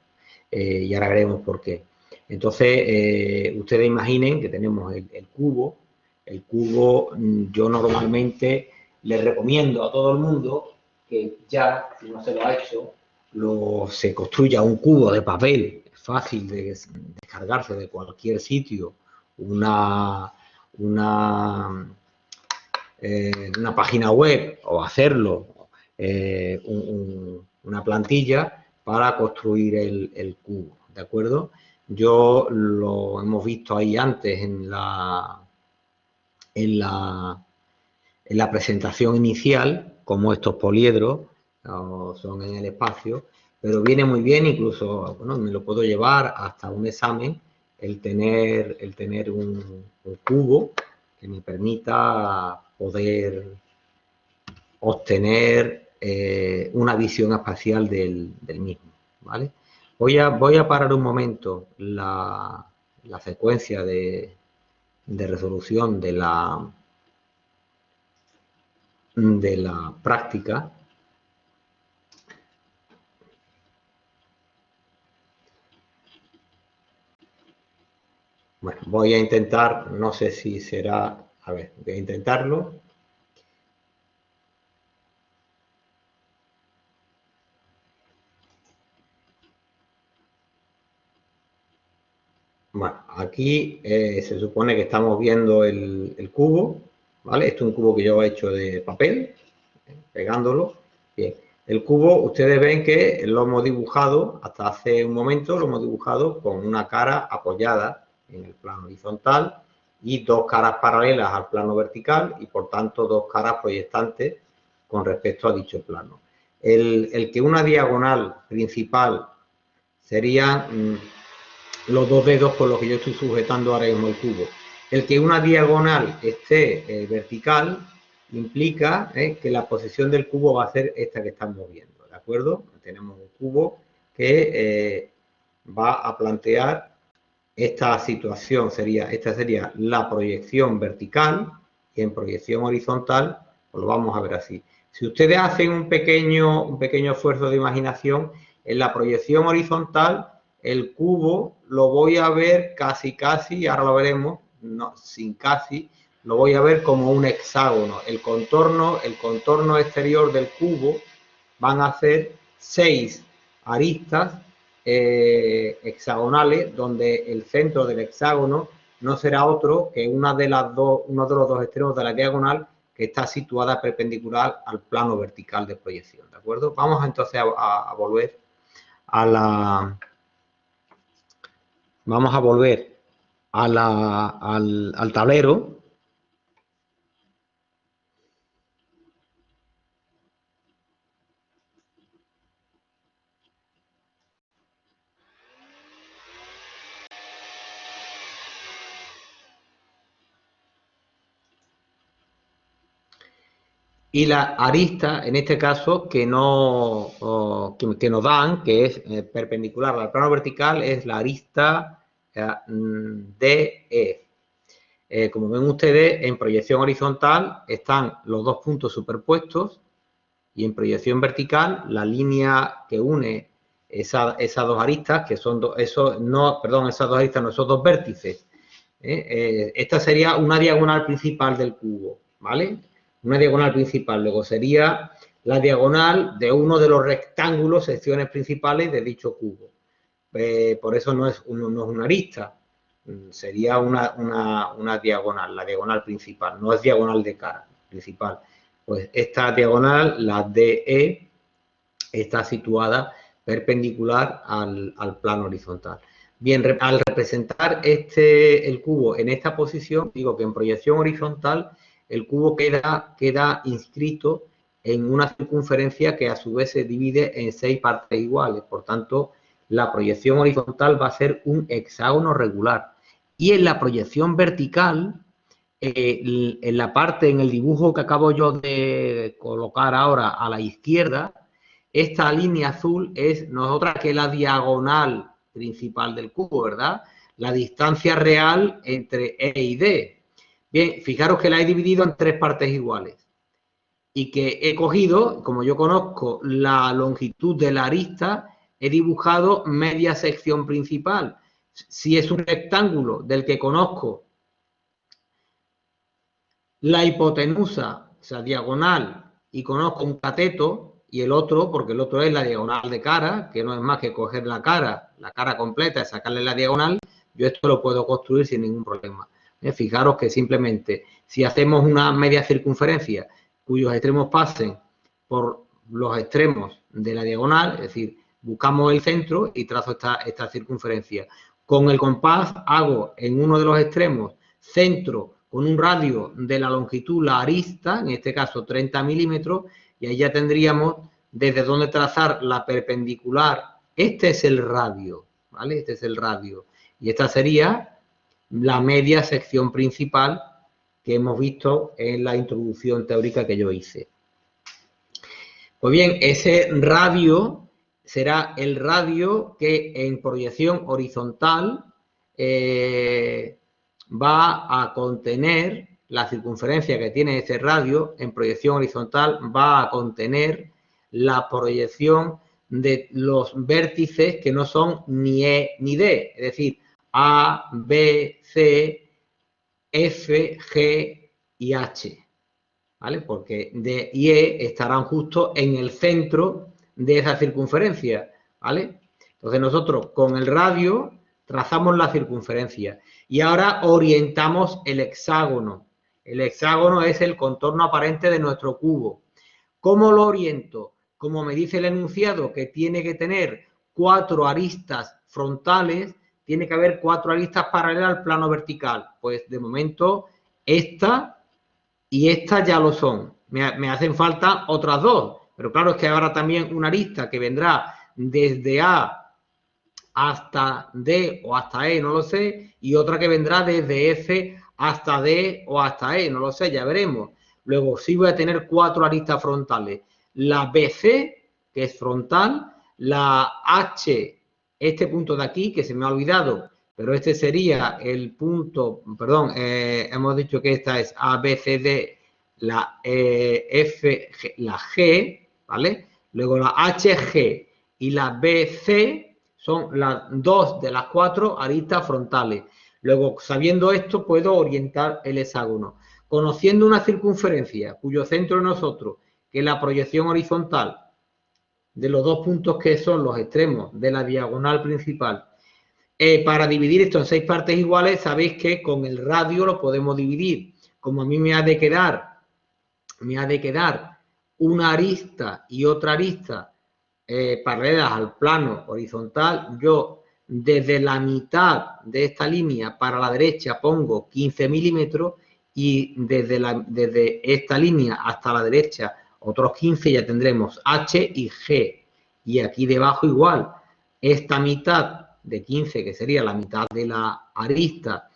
Y ahora veremos por qué. Entonces, ustedes imaginen que tenemos el cubo. El cubo, yo normalmente les recomiendo a todo el mundo que ya, si no se lo ha hecho, se construya un cubo de papel. Es fácil de descargarse de cualquier sitio. Una página web o hacerlo, una plantilla para construir el cubo, ¿de acuerdo? Yo lo hemos visto ahí antes en la presentación inicial, como estos poliedros son en el espacio, pero viene muy bien, incluso, bueno, me lo puedo llevar hasta un examen, el tener un cubo que me permita poder obtener una visión espacial del mismo, ¿vale? Voy a parar un momento la secuencia de resolución de la práctica. Bueno, voy a intentar, no sé si será, a ver, voy a intentarlo. Bueno, aquí se supone que estamos viendo el cubo, ¿vale? Esto es un cubo que yo he hecho de papel, pegándolo. Bien, el cubo, ustedes ven que lo hemos dibujado, hasta hace un momento lo hemos dibujado con una cara apoyada en el plano horizontal y dos caras paralelas al plano vertical y, por tanto, dos caras proyectantes con respecto a dicho plano. El que una diagonal principal sería los dos dedos con los que yo estoy sujetando ahora mismo el cubo. El que una diagonal esté vertical implica que la posición del cubo va a ser esta que estamos viendo, ¿de acuerdo? Tenemos un cubo que va a plantear esta situación, esta sería la proyección vertical, y en proyección horizontal pues lo vamos a ver así. Si ustedes hacen un pequeño esfuerzo de imaginación, en la proyección horizontal el cubo lo voy a ver casi, ahora lo veremos, no, sin casi, lo voy a ver como un hexágono. El contorno exterior del cubo van a ser 6 aristas hexagonales, donde el centro del hexágono no será otro que uno de los dos extremos de la diagonal que está situada perpendicular al plano vertical de proyección, ¿de acuerdo? Vamos entonces a volver al tablero. Y la arista, en este caso, que nos dan, que es perpendicular al plano vertical, es la arista DE. Como ven ustedes, en proyección horizontal están los dos puntos superpuestos y en proyección vertical la línea que une esas dos aristas, que son esas dos aristas, no, esos dos vértices. Esta sería una diagonal principal del cubo, ¿vale? Una diagonal principal. Luego sería la diagonal de uno de los rectángulos, secciones principales de dicho cubo. Por eso no es una arista, sería una diagonal, la diagonal principal, no es diagonal de cara, principal. Pues esta diagonal, la DE, está situada perpendicular al plano horizontal. Bien, al representar el cubo en esta posición, digo que en proyección horizontal el cubo queda inscrito en una circunferencia que a su vez se divide en 6 partes iguales. Por tanto, la proyección horizontal va a ser un hexágono regular. Y en la proyección vertical, en la parte, en el dibujo que acabo yo de colocar ahora a la izquierda, esta línea azul es no es otra que la diagonal principal del cubo, ¿verdad? La distancia real entre E y D. Bien, fijaros que la he dividido en 3 partes iguales y que he cogido, como yo conozco la longitud de la arista, he dibujado media sección principal. Si es un rectángulo del que conozco la hipotenusa, o sea, diagonal, y conozco un cateto, y el otro, porque el otro es la diagonal de cara, que no es más que coger la cara completa y sacarle la diagonal, yo esto lo puedo construir sin ningún problema. Fijaros que simplemente, si hacemos una media circunferencia cuyos extremos pasen por los extremos de la diagonal, es decir, buscamos el centro y trazo esta circunferencia. Con el compás hago en uno de los extremos centro con un radio de la longitud, la arista, en este caso 30 milímetros, y ahí ya tendríamos desde donde trazar la perpendicular. Este es el radio, ¿vale? Este es el radio. Y esta sería la media sección principal que hemos visto en la introducción teórica que yo hice. Pues bien, ese radio será el radio que en proyección horizontal va a contener la circunferencia que tiene ese radio en proyección horizontal, va a contener la proyección de los vértices que no son ni E ni D, es decir, A, B, C, F, G y H, ¿vale? Porque D y E estarán justo en el centro de esa circunferencia, ¿vale? Entonces nosotros con el radio trazamos la circunferencia y ahora orientamos el hexágono. El hexágono es el contorno aparente de nuestro cubo. ¿Cómo lo oriento? Como me dice el enunciado que tiene que tener 4 aristas frontales, tiene que haber 4 aristas paralelas al plano vertical. Pues de momento esta y esta ya lo son. Me hacen falta otras 2, pero claro, es que habrá también una arista que vendrá desde A hasta D o hasta E, no lo sé, y otra que vendrá desde F hasta D o hasta E, no lo sé, ya veremos. Luego sí voy a tener 4 aristas frontales. La BC, que es frontal, la H, este punto de aquí, que se me ha olvidado, pero este sería el punto, perdón, hemos dicho que esta es ABCD, la F, la G, ¿vale? Luego la HG y la BC son las 2 de las 4 aristas frontales. Luego, sabiendo esto, puedo orientar el hexágono. Conociendo una circunferencia cuyo centro es nosotros, que es la proyección horizontal de los dos puntos que son los extremos de la diagonal principal, para dividir esto en 6 partes iguales, sabéis que con el radio lo podemos dividir. Como a mí me ha de quedar una arista y otra arista paralelas al plano horizontal, yo desde la mitad de esta línea para la derecha pongo 15 milímetros y desde esta línea hasta la derecha otros 15, ya tendremos H y G. Y aquí debajo igual, esta mitad de 15, que sería la mitad de la arista,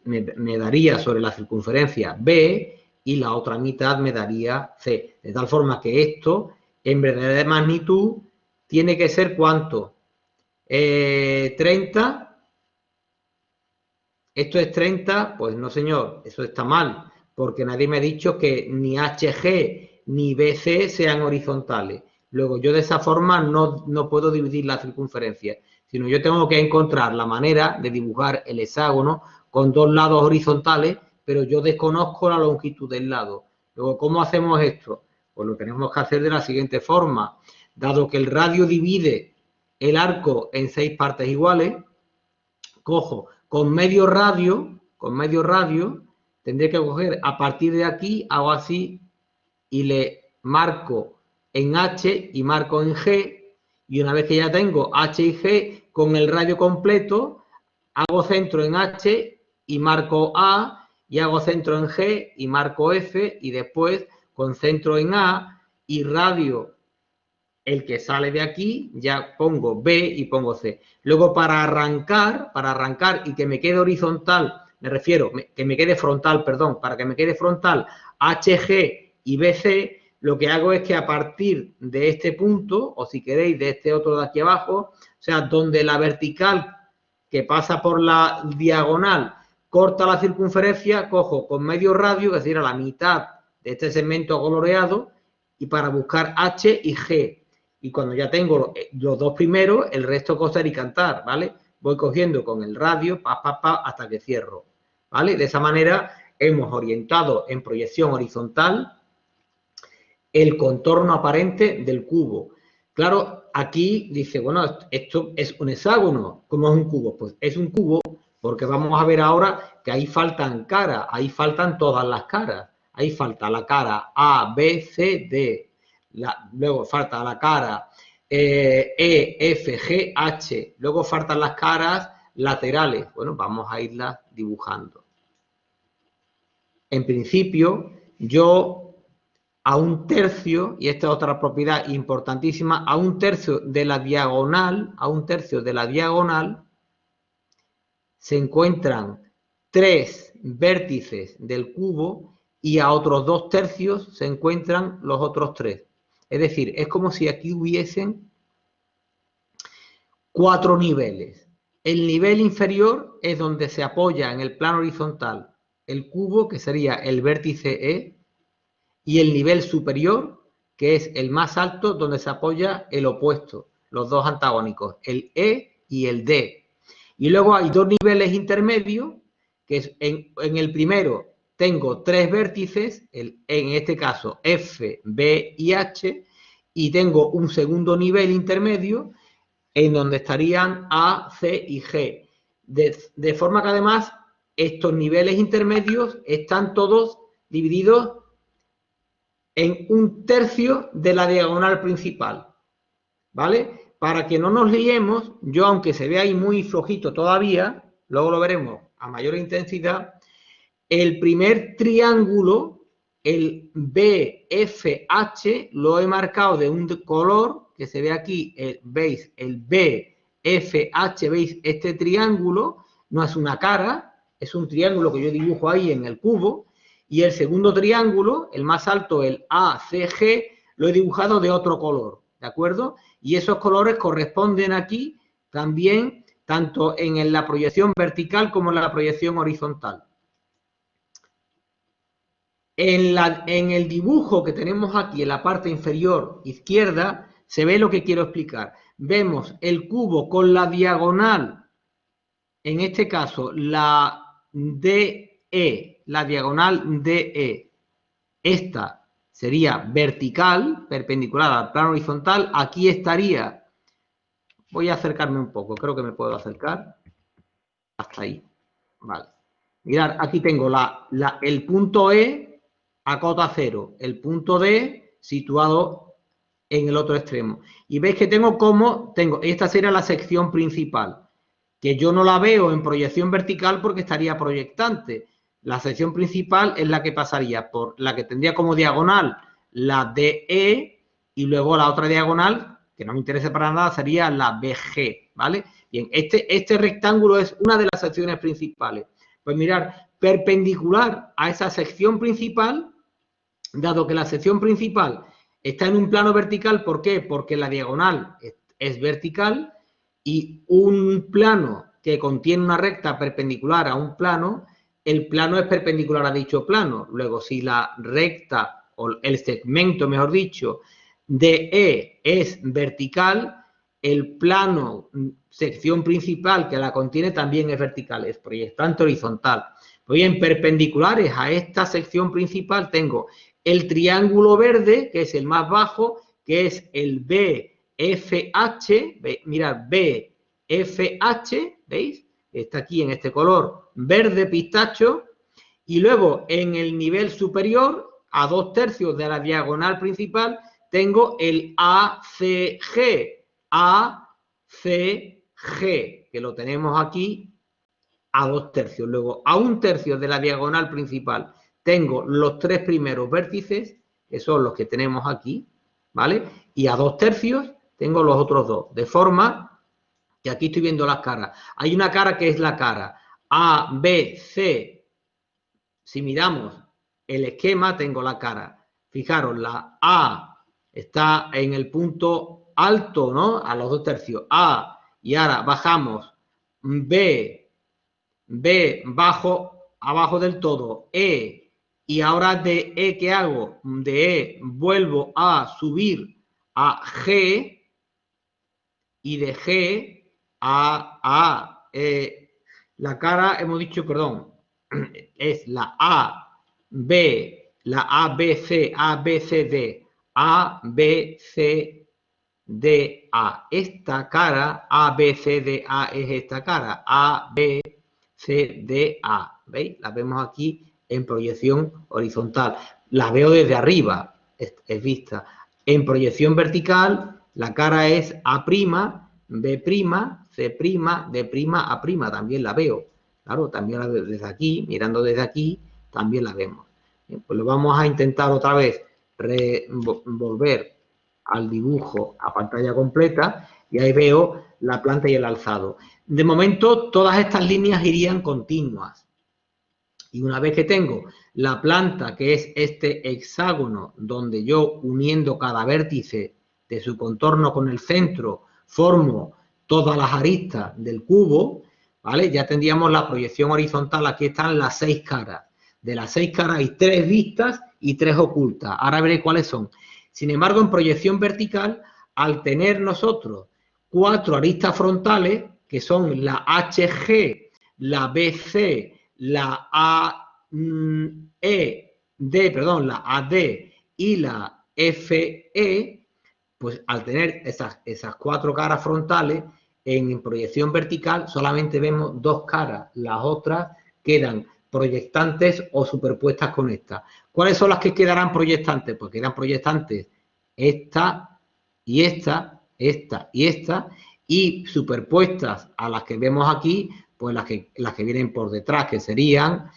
me daría sobre la circunferencia B, y la otra mitad me daría C. De tal forma que esto, en verdad de magnitud, tiene que ser ¿cuánto? 30. ¿Esto es 30? Pues no, señor, eso está mal, porque nadie me ha dicho que ni HG ni BC sean horizontales. Luego, yo de esa forma no puedo dividir la circunferencia, sino yo tengo que encontrar la manera de dibujar el hexágono con dos lados horizontales, pero yo desconozco la longitud del lado. Luego, ¿cómo hacemos esto? Pues lo tenemos que hacer de la siguiente forma. Dado que el radio divide el arco en 6 partes iguales, cojo con medio radio, tendré que coger a partir de aquí, hago así y le marco en H y marco en G, y una vez que ya tengo H y G con el radio completo, hago centro en H y marco A, y hago centro en G y marco F, y después con centro en A y radio el que sale de aquí, ya pongo B y pongo C. Luego para arrancar y que me quede horizontal, me refiero, que me quede frontal, perdón, para que me quede frontal HG y BC, lo que hago es que a partir de este punto, o si queréis de este otro de aquí abajo, o sea, donde la vertical que pasa por la diagonal corta la circunferencia, cojo con medio radio, es decir, a la mitad de este segmento coloreado, y para buscar H y G. Y cuando ya tengo los dos primeros, el resto coser y cantar, ¿vale? Voy cogiendo con el radio, hasta que cierro, ¿vale? De esa manera hemos orientado en proyección horizontal el contorno aparente del cubo. Claro, aquí dice, bueno, esto es un hexágono. ¿Cómo es un cubo? Pues es un cubo porque vamos a ver ahora que ahí faltan caras, ahí faltan todas las caras. Ahí falta la cara A, B, C, D. Luego falta la cara E, F, G, H. Luego faltan las caras laterales. Bueno, vamos a irlas dibujando. En principio, yo a un tercio, y esta es otra propiedad importantísima, a un tercio de la diagonal, se encuentran 3 vértices del cubo y a otros 2 tercios se encuentran los otros 3. Es decir, es como si aquí hubiesen 4 niveles. El nivel inferior es donde se apoya en el plano horizontal el cubo, que sería el vértice E, y el nivel superior, que es el más alto, donde se apoya el opuesto, los dos antagónicos, el E y el D. Y luego hay 2 niveles intermedios, que es en el primero tengo 3 vértices, en este caso F, B y H, y tengo un segundo nivel intermedio en donde estarían A, C y G. De forma que además estos niveles intermedios están todos divididos en un tercio de la diagonal principal, ¿vale? Para que no nos liemos, yo aunque se vea ahí muy flojito todavía, luego lo veremos a mayor intensidad, el primer triángulo, el BFH, lo he marcado de un color que se ve aquí, veis el BFH, veis este triángulo, no es una cara, es un triángulo que yo dibujo ahí en el cubo, y el segundo triángulo, el más alto, el ACG, lo he dibujado de otro color, ¿de acuerdo? Y esos colores corresponden aquí también, tanto en la proyección vertical como en la proyección horizontal. En el dibujo que tenemos aquí en la parte inferior izquierda, se ve lo que quiero explicar. Vemos el cubo con la diagonal, en este caso la DE, la diagonal DE. Esta sería vertical, perpendicular al plano horizontal. Aquí estaría, voy a acercarme un poco, creo que me puedo acercar. Hasta ahí, vale. Mirad, aquí tengo el punto E a cota cero, el punto D situado en el otro extremo. Y veis que esta sería la sección principal, que yo no la veo en proyección vertical porque estaría proyectante. La sección principal es la que pasaría por la que tendría como diagonal la DE y luego la otra diagonal, que no me interesa para nada, sería la BG, ¿vale? Bien, este rectángulo es una de las secciones principales. Pues mirad, perpendicular a esa sección principal dado que la sección principal está en un plano vertical, ¿por qué? Porque la diagonal es vertical y un plano que contiene una recta perpendicular a un plano, el plano es perpendicular a dicho plano. Luego, si la recta o el segmento, mejor dicho, de E es vertical, el plano, sección principal que la contiene también es vertical, es proyectante horizontal. Pues bien, perpendiculares a esta sección principal tengo el triángulo verde, que es el más bajo, que es el BFH, mirad, BFH, ¿veis? Está aquí en este color verde pistacho, y luego en el nivel superior, a 2/3 de la diagonal principal, tengo el ACG, que lo tenemos aquí a 2/3. Luego, a 1/3 de la diagonal principal, tengo los 3 primeros vértices, que son los que tenemos aquí, ¿vale? Y a 2/3 tengo los otros dos, de forma que aquí estoy viendo las caras. Hay una cara que es la cara A, B, C. Si miramos el esquema, tengo la cara. Fijaros, la A está en el punto alto, ¿no? A los 2/3. A, y ahora bajamos. B bajo, abajo del todo. E, y ahora de E, ¿qué hago? De E vuelvo a subir a G, y de G a la cara, hemos dicho, perdón, es la A, B, la A, B, C, A, B, C, D, A, B, C, D, A. Esta cara, A, B, C, D, A, es esta cara, A, B, C, D, A. ¿Veis? La vemos aquí en proyección horizontal. La veo desde arriba, es vista. En proyección vertical, la cara es A', B', C', D', A', también la veo. Claro, también la veo desde aquí, mirando desde aquí, también la vemos. Bien, pues lo vamos a intentar otra vez volver al dibujo a pantalla completa, y ahí veo la planta y el alzado. De momento, todas estas líneas irían continuas. Y una vez que tengo la planta, que es este hexágono, donde yo, uniendo cada vértice de su contorno con el centro, formo todas las aristas del cubo, ¿vale? Ya tendríamos la proyección horizontal. Aquí están las 6 caras. De las 6 caras hay 3 vistas y 3 ocultas. Ahora veré cuáles son. Sin embargo, en proyección vertical, al tener nosotros 4 aristas frontales, que son la HG, la BC, la la AD y la FE, pues al tener esas 4 caras frontales, en proyección vertical solamente vemos 2 caras, las otras quedan proyectantes o superpuestas con esta. ¿Cuáles son las que quedarán proyectantes? Pues quedan proyectantes esta y esta, esta y esta, y superpuestas a las que vemos aquí, pues las que vienen por detrás, que serían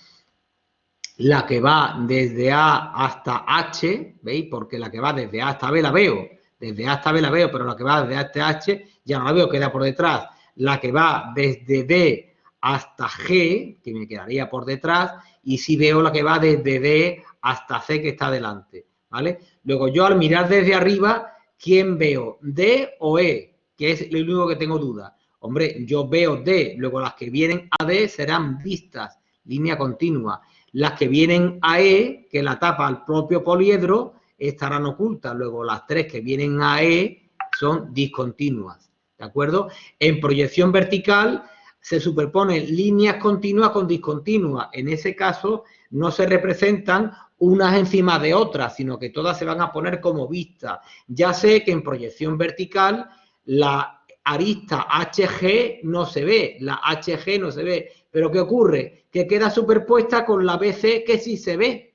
la que va desde A hasta H, ¿veis? Porque la que va desde A hasta B la veo, desde A hasta B la veo, pero la que va desde A hasta H ya no la veo, queda por detrás. La que va desde D hasta G, que me quedaría por detrás, y sí veo la que va desde D hasta C, que está delante, ¿vale? Luego yo, al mirar desde arriba, ¿quién veo? ¿D o E? Que es lo único que tengo duda. Hombre, yo veo D, luego las que vienen a D serán vistas, línea continua. Las que vienen a E, que la tapa el propio poliedro, estarán ocultas. Luego las 3 que vienen a E son discontinuas, ¿de acuerdo? En proyección vertical se superponen líneas continuas con discontinuas. En ese caso no se representan unas encima de otras, sino que todas se van a poner como vistas. Ya sé que en proyección vertical la arista HG no se ve, la HG no se ve, pero ¿qué ocurre? Que queda superpuesta con la BC, que sí se ve.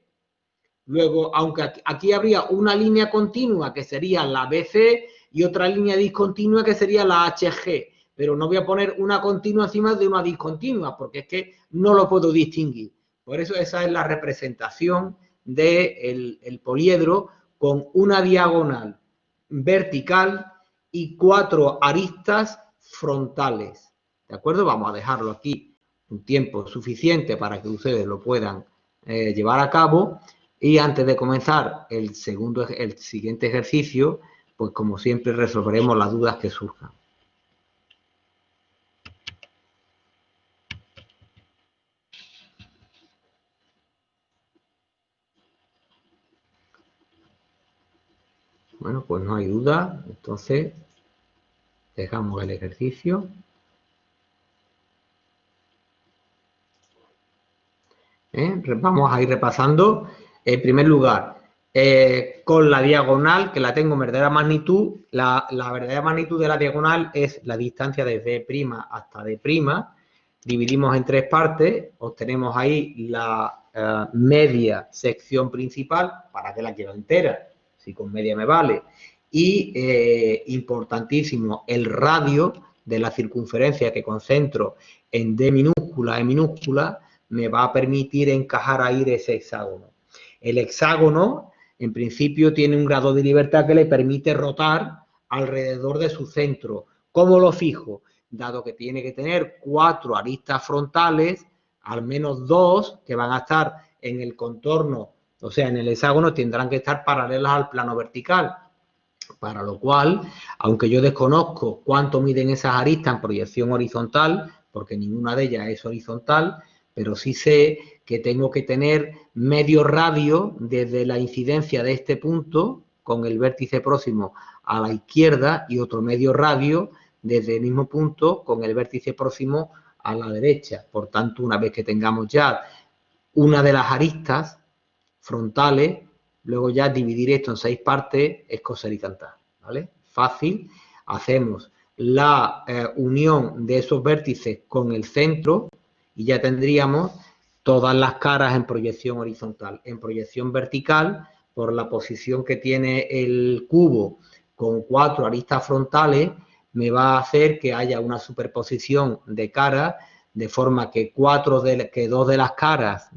Luego, aunque aquí habría una línea continua, que sería la BC, y otra línea discontinua, que sería la HG, pero no voy a poner una continua encima de una discontinua, porque es que no lo puedo distinguir. Por eso esa es la representación del poliedro, con una diagonal vertical y 4 aristas frontales. ¿De acuerdo? Vamos a dejarlo aquí un tiempo suficiente para que ustedes lo puedan llevar a cabo. Y antes de comenzar el siguiente ejercicio, pues como siempre resolveremos las dudas que surjan. Bueno, pues no hay duda, entonces dejamos el ejercicio. Vamos a ir repasando. En primer lugar, con la diagonal, que la tengo en verdadera magnitud, la verdadera magnitud de la diagonal es la distancia desde D' hasta D'. Dividimos en tres partes, obtenemos ahí la media sección principal. ¿Para qué la quiero entera? Si con media me vale. Y, importantísimo, el radio de la circunferencia que concentro en D minúscula, E minúscula, me va a permitir encajar ahí ese hexágono. El hexágono, en principio, tiene un grado de libertad que le permite rotar alrededor de su centro. ¿Cómo lo fijo? Dado que tiene que tener 4 aristas frontales, al menos 2 que van a estar en el contorno, o sea, en el hexágono, tendrán que estar paralelas al plano vertical. Para lo cual, aunque yo desconozco cuánto miden esas aristas en proyección horizontal, porque ninguna de ellas es horizontal, pero sí sé que tengo que tener medio radio desde la incidencia de este punto con el vértice próximo a la izquierda y otro medio radio desde el mismo punto con el vértice próximo a la derecha. Por tanto, una vez que tengamos ya una de las aristas frontales, luego ya dividir esto en 6 partes es coser y cantar, ¿vale? Fácil. Hacemos la unión de esos vértices con el centro y ya tendríamos todas las caras en proyección horizontal. En proyección vertical, por la posición que tiene el cubo con 4 aristas frontales, me va a hacer que haya una superposición de caras, de forma que 2 de las caras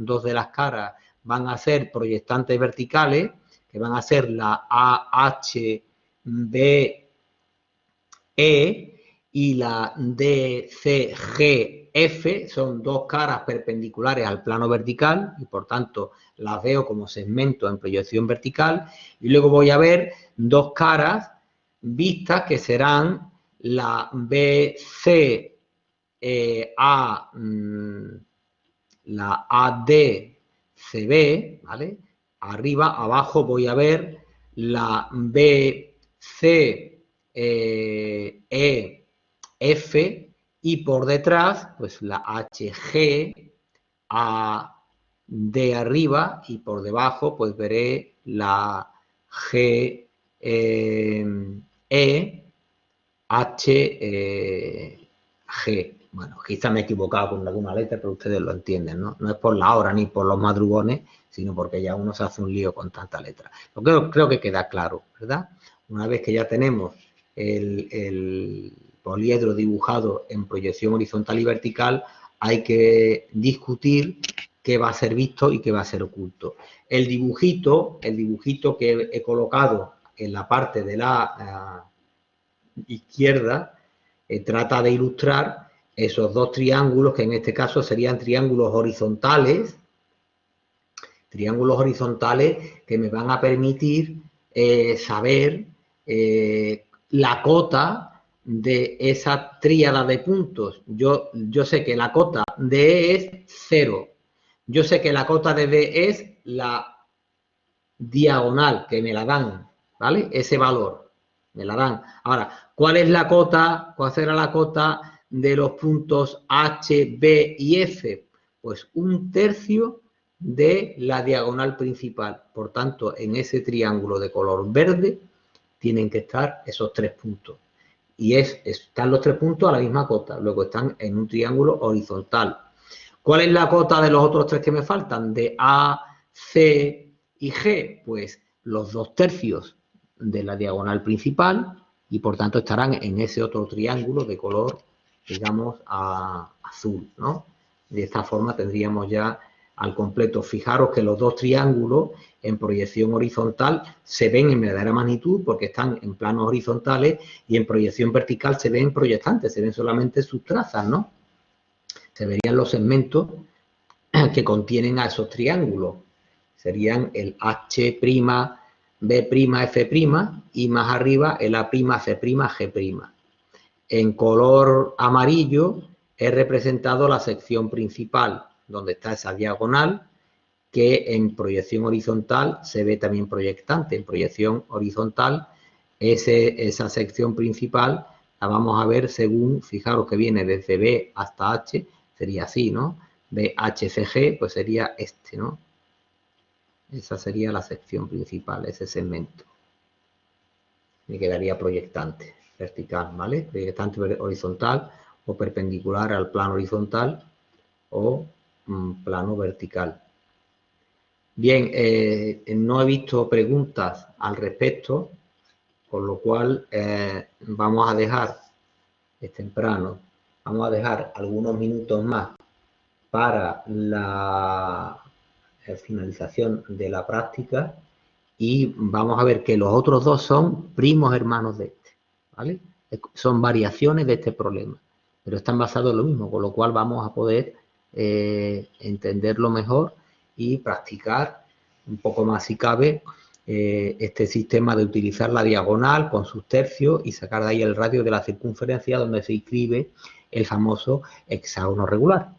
van a ser proyectantes verticales, que van a ser la AHBE y la DCGF, son 2 caras perpendiculares al plano vertical y por tanto las veo como segmentos en proyección vertical, y luego voy a ver 2 caras vistas que serán la BC, la ADCB, ¿vale? Arriba, abajo voy a ver la BCEF y por detrás, pues la HG, de arriba, y por debajo, pues veré la G, G. Bueno, quizá me he equivocado con alguna letra, pero ustedes lo entienden, ¿no? No es por la hora ni por los madrugones, sino porque ya uno se hace un lío con tanta letra. Creo que queda claro, ¿verdad? Una vez que ya tenemos el poliedro dibujado en proyección horizontal y vertical, hay que discutir qué va a ser visto y qué va a ser oculto. El dibujito que he colocado en la parte de la izquierda trata de ilustrar esos 2 triángulos, que en este caso serían triángulos horizontales que me van a permitir saber la cota de esa tríada de puntos. Yo sé que la cota de E es 0. Yo sé que la cota de D es la diagonal, que me la dan, ¿vale? Ese valor, me la dan. Ahora, ¿cuál es la cota? ¿Cuál será la cota de los puntos H, B y F? Pues 1/3 de la diagonal principal. Por tanto, en ese triángulo de color verde tienen que estar esos 3 puntos. Y están los 3 puntos a la misma cota. Luego están en un triángulo horizontal. ¿Cuál es la cota de los otros 3 que me faltan? De A, C y G. Pues los 2/3 de la diagonal principal, y por tanto estarán en ese otro triángulo de color, digamos, azul, ¿no? De esta forma tendríamos ya al completo. Fijaros que los 2 triángulos en proyección horizontal se ven en verdadera magnitud porque están en planos horizontales, y en proyección vertical se ven proyectantes, se ven solamente sus trazas, ¿no? Se verían los segmentos que contienen a esos triángulos. serían el H', B', F' y más arriba el A', C', G'. En color amarillo he representado la sección principal, donde está esa diagonal, que en proyección horizontal se ve también proyectante. En proyección horizontal, esa sección principal la vamos a ver según, fijaros que viene desde B hasta H, sería así, ¿no? BHCG, pues sería este, ¿no? Esa sería la sección principal, ese segmento. Me quedaría proyectante, vertical, ¿vale? Proyectante horizontal o perpendicular al plano horizontal o plano vertical. Bien, no he visto preguntas al respecto, con lo cual vamos a dejar, es temprano, vamos a dejar algunos minutos más para la finalización de la práctica y vamos a ver que los otros dos son primos hermanos de este, ¿vale? Son variaciones de este problema, pero están basados en lo mismo, con lo cual vamos a poder entenderlo mejor y practicar un poco más si cabe este sistema de utilizar la diagonal con sus tercios y sacar de ahí el radio de la circunferencia donde se inscribe el famoso hexágono regular.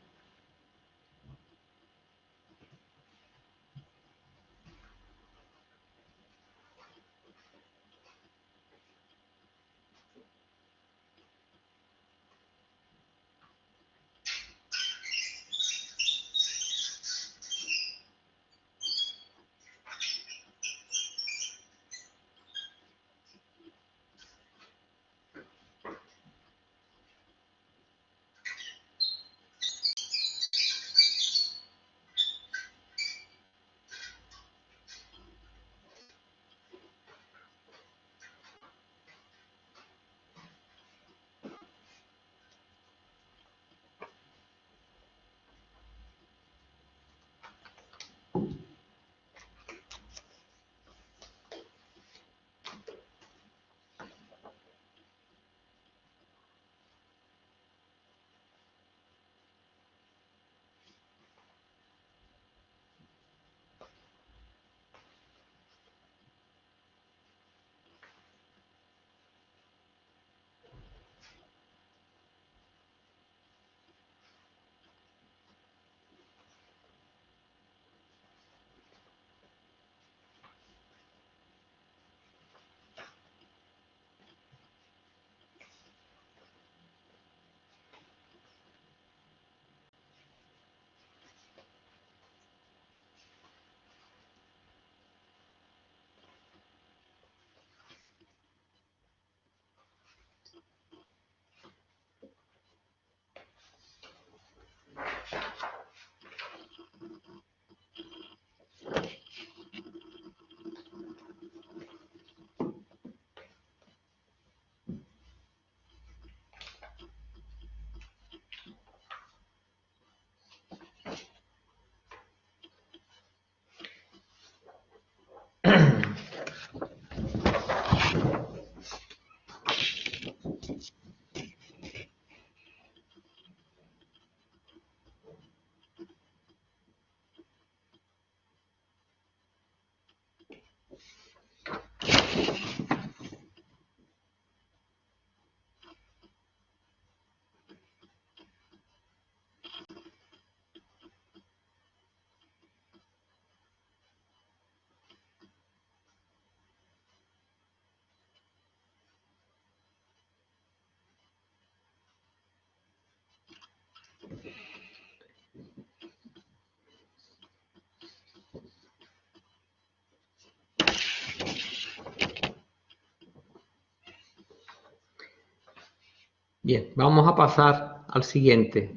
Bien, vamos a pasar al siguiente.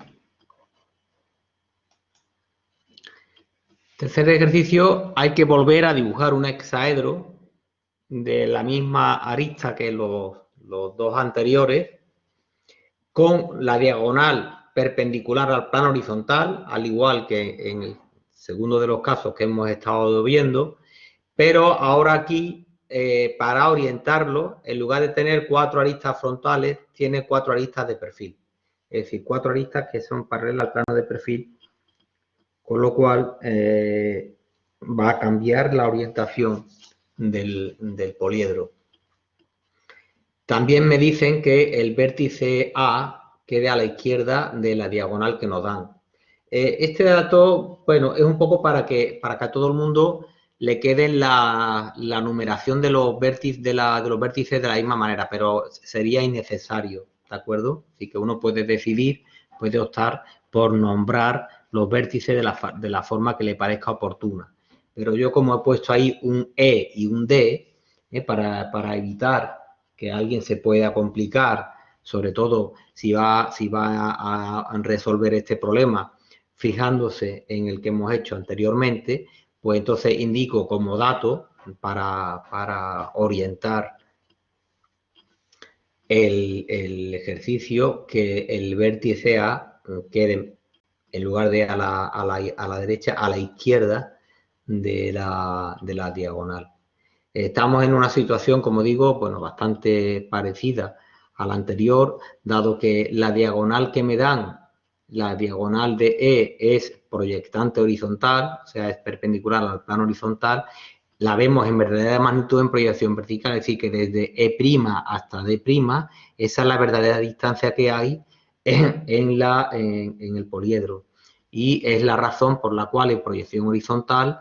Tercer ejercicio, hay que volver a dibujar un hexaedro de la misma arista que los dos anteriores, con la diagonal perpendicular al plano horizontal, al igual que en el segundo de los casos que hemos estado viendo, pero ahora aquí, para orientarlo, en lugar de tener 4 aristas frontales, tiene 4 aristas de perfil. Es decir, 4 aristas que son paralelas al plano de perfil, con lo cual va a cambiar la orientación del poliedro. También me dicen que el vértice A quede a la izquierda de la diagonal que nos dan. Este dato, bueno, es un poco para que a todo el mundo le quede la numeración de los vértices de los vértices de la misma manera, pero sería innecesario, ¿de acuerdo? Así que uno puede decidir, puede optar por nombrar los vértices de la forma que le parezca oportuna. Pero yo, como he puesto ahí un E y un D, para evitar que alguien se pueda complicar, sobre todo si va a resolver este problema fijándose en el que hemos hecho anteriormente, pues entonces indico como dato para orientar el ejercicio que el vértice A quede, en lugar de a la derecha, a la izquierda de la diagonal. Estamos en una situación, como digo, bueno, bastante parecida a la anterior, dado que la diagonal que me dan, la diagonal de E, es proyectante horizontal, o sea, es perpendicular al plano horizontal, la vemos en verdadera magnitud en proyección vertical, es decir, que desde E' hasta D', esa es la verdadera distancia que hay en el poliedro. Y es la razón por la cual en proyección horizontal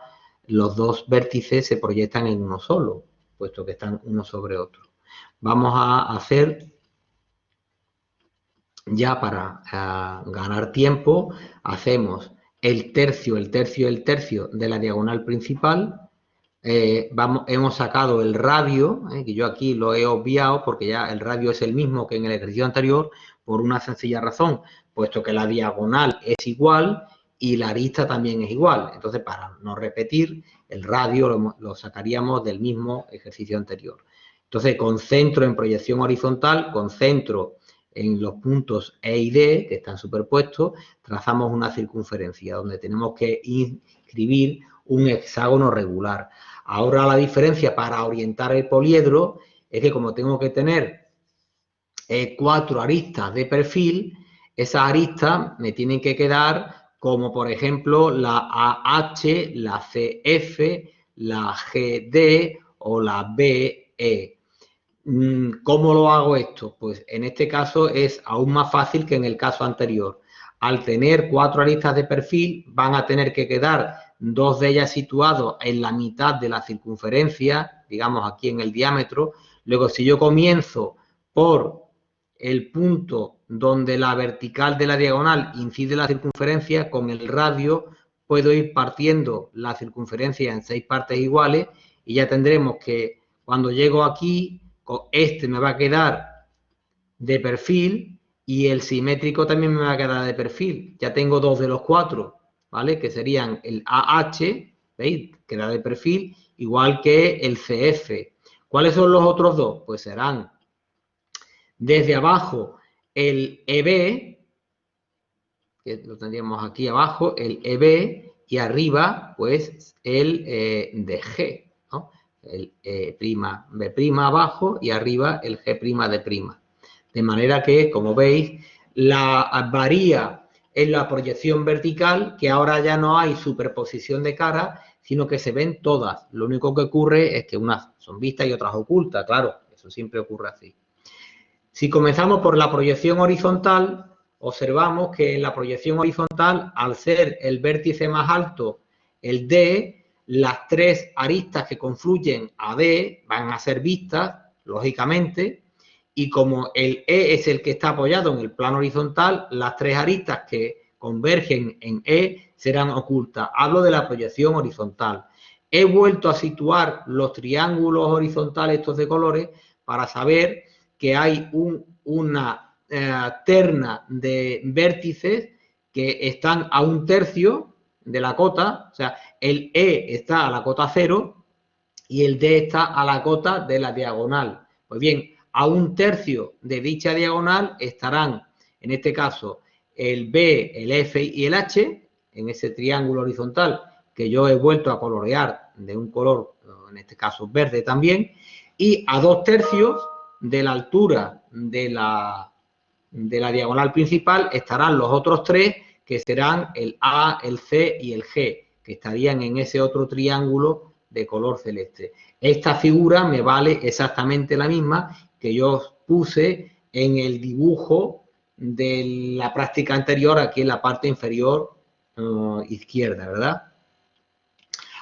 los dos vértices se proyectan en uno solo, puesto que están uno sobre otro. Vamos a hacer, ya para ganar tiempo, hacemos el tercio de la diagonal principal. Hemos sacado el radio, que yo aquí lo he obviado porque ya el radio es el mismo que en el ejercicio anterior, por una sencilla razón, puesto que la diagonal es igual y la arista también es igual. Entonces, para no repetir, el radio lo sacaríamos del mismo ejercicio anterior. Entonces, concentro en proyección horizontal, concentro en los puntos E y D, que están superpuestos, trazamos una circunferencia donde tenemos que inscribir un hexágono regular. Ahora la diferencia para orientar el poliedro es que como tengo que tener 4 aristas de perfil, esas aristas me tienen que quedar como, por ejemplo, la AH, la CF, la GD o la BE. ¿Cómo lo hago esto? Pues en este caso es aún más fácil que en el caso anterior. Al tener 4 aristas de perfil, van a tener que quedar 2 de ellas situados en la mitad de la circunferencia, digamos aquí en el diámetro. Luego, si yo comienzo por el punto donde la vertical de la diagonal incide la circunferencia, con el radio puedo ir partiendo la circunferencia en 6 partes iguales y ya tendremos que cuando llego aquí, este me va a quedar de perfil y el simétrico también me va a quedar de perfil. Ya tengo 2 de los 4, ¿vale? Que serían el AH, ¿veis? Queda de perfil, igual que el CF. ¿Cuáles son los otros 2? Pues serán desde abajo el EB, que lo tendríamos aquí abajo, el EB, y arriba, pues, el DG, ¿no? El B' abajo y arriba el G' de'. De manera que, como veis, varía en la proyección vertical, que ahora ya no hay superposición de caras, sino que se ven todas. Lo único que ocurre es que unas son vistas y otras ocultas, claro, eso siempre ocurre así. Si comenzamos por la proyección horizontal, observamos que en la proyección horizontal, al ser el vértice más alto, el D, las 3 aristas que confluyen a D van a ser vistas, lógicamente, y como el E es el que está apoyado en el plano horizontal, las 3 aristas que convergen en E serán ocultas. Hablo de la proyección horizontal. He vuelto a situar los triángulos horizontales, estos de colores, para saber que hay una terna de vértices que están a 1/3 de la cota, o sea, el E está a la cota 0 y el D está a la cota de la diagonal. Pues bien, a 1/3 de dicha diagonal estarán, en este caso, el B, el F y el H, en ese triángulo horizontal que yo he vuelto a colorear de un color, en este caso verde también, y a 2/3 de la altura de la diagonal principal estarán los otros 3, que serán el A, el C y el G, que estarían en ese otro triángulo de color celeste. Esta figura me vale exactamente la misma que yo puse en el dibujo de la práctica anterior, aquí en la parte inferior izquierda, ¿verdad?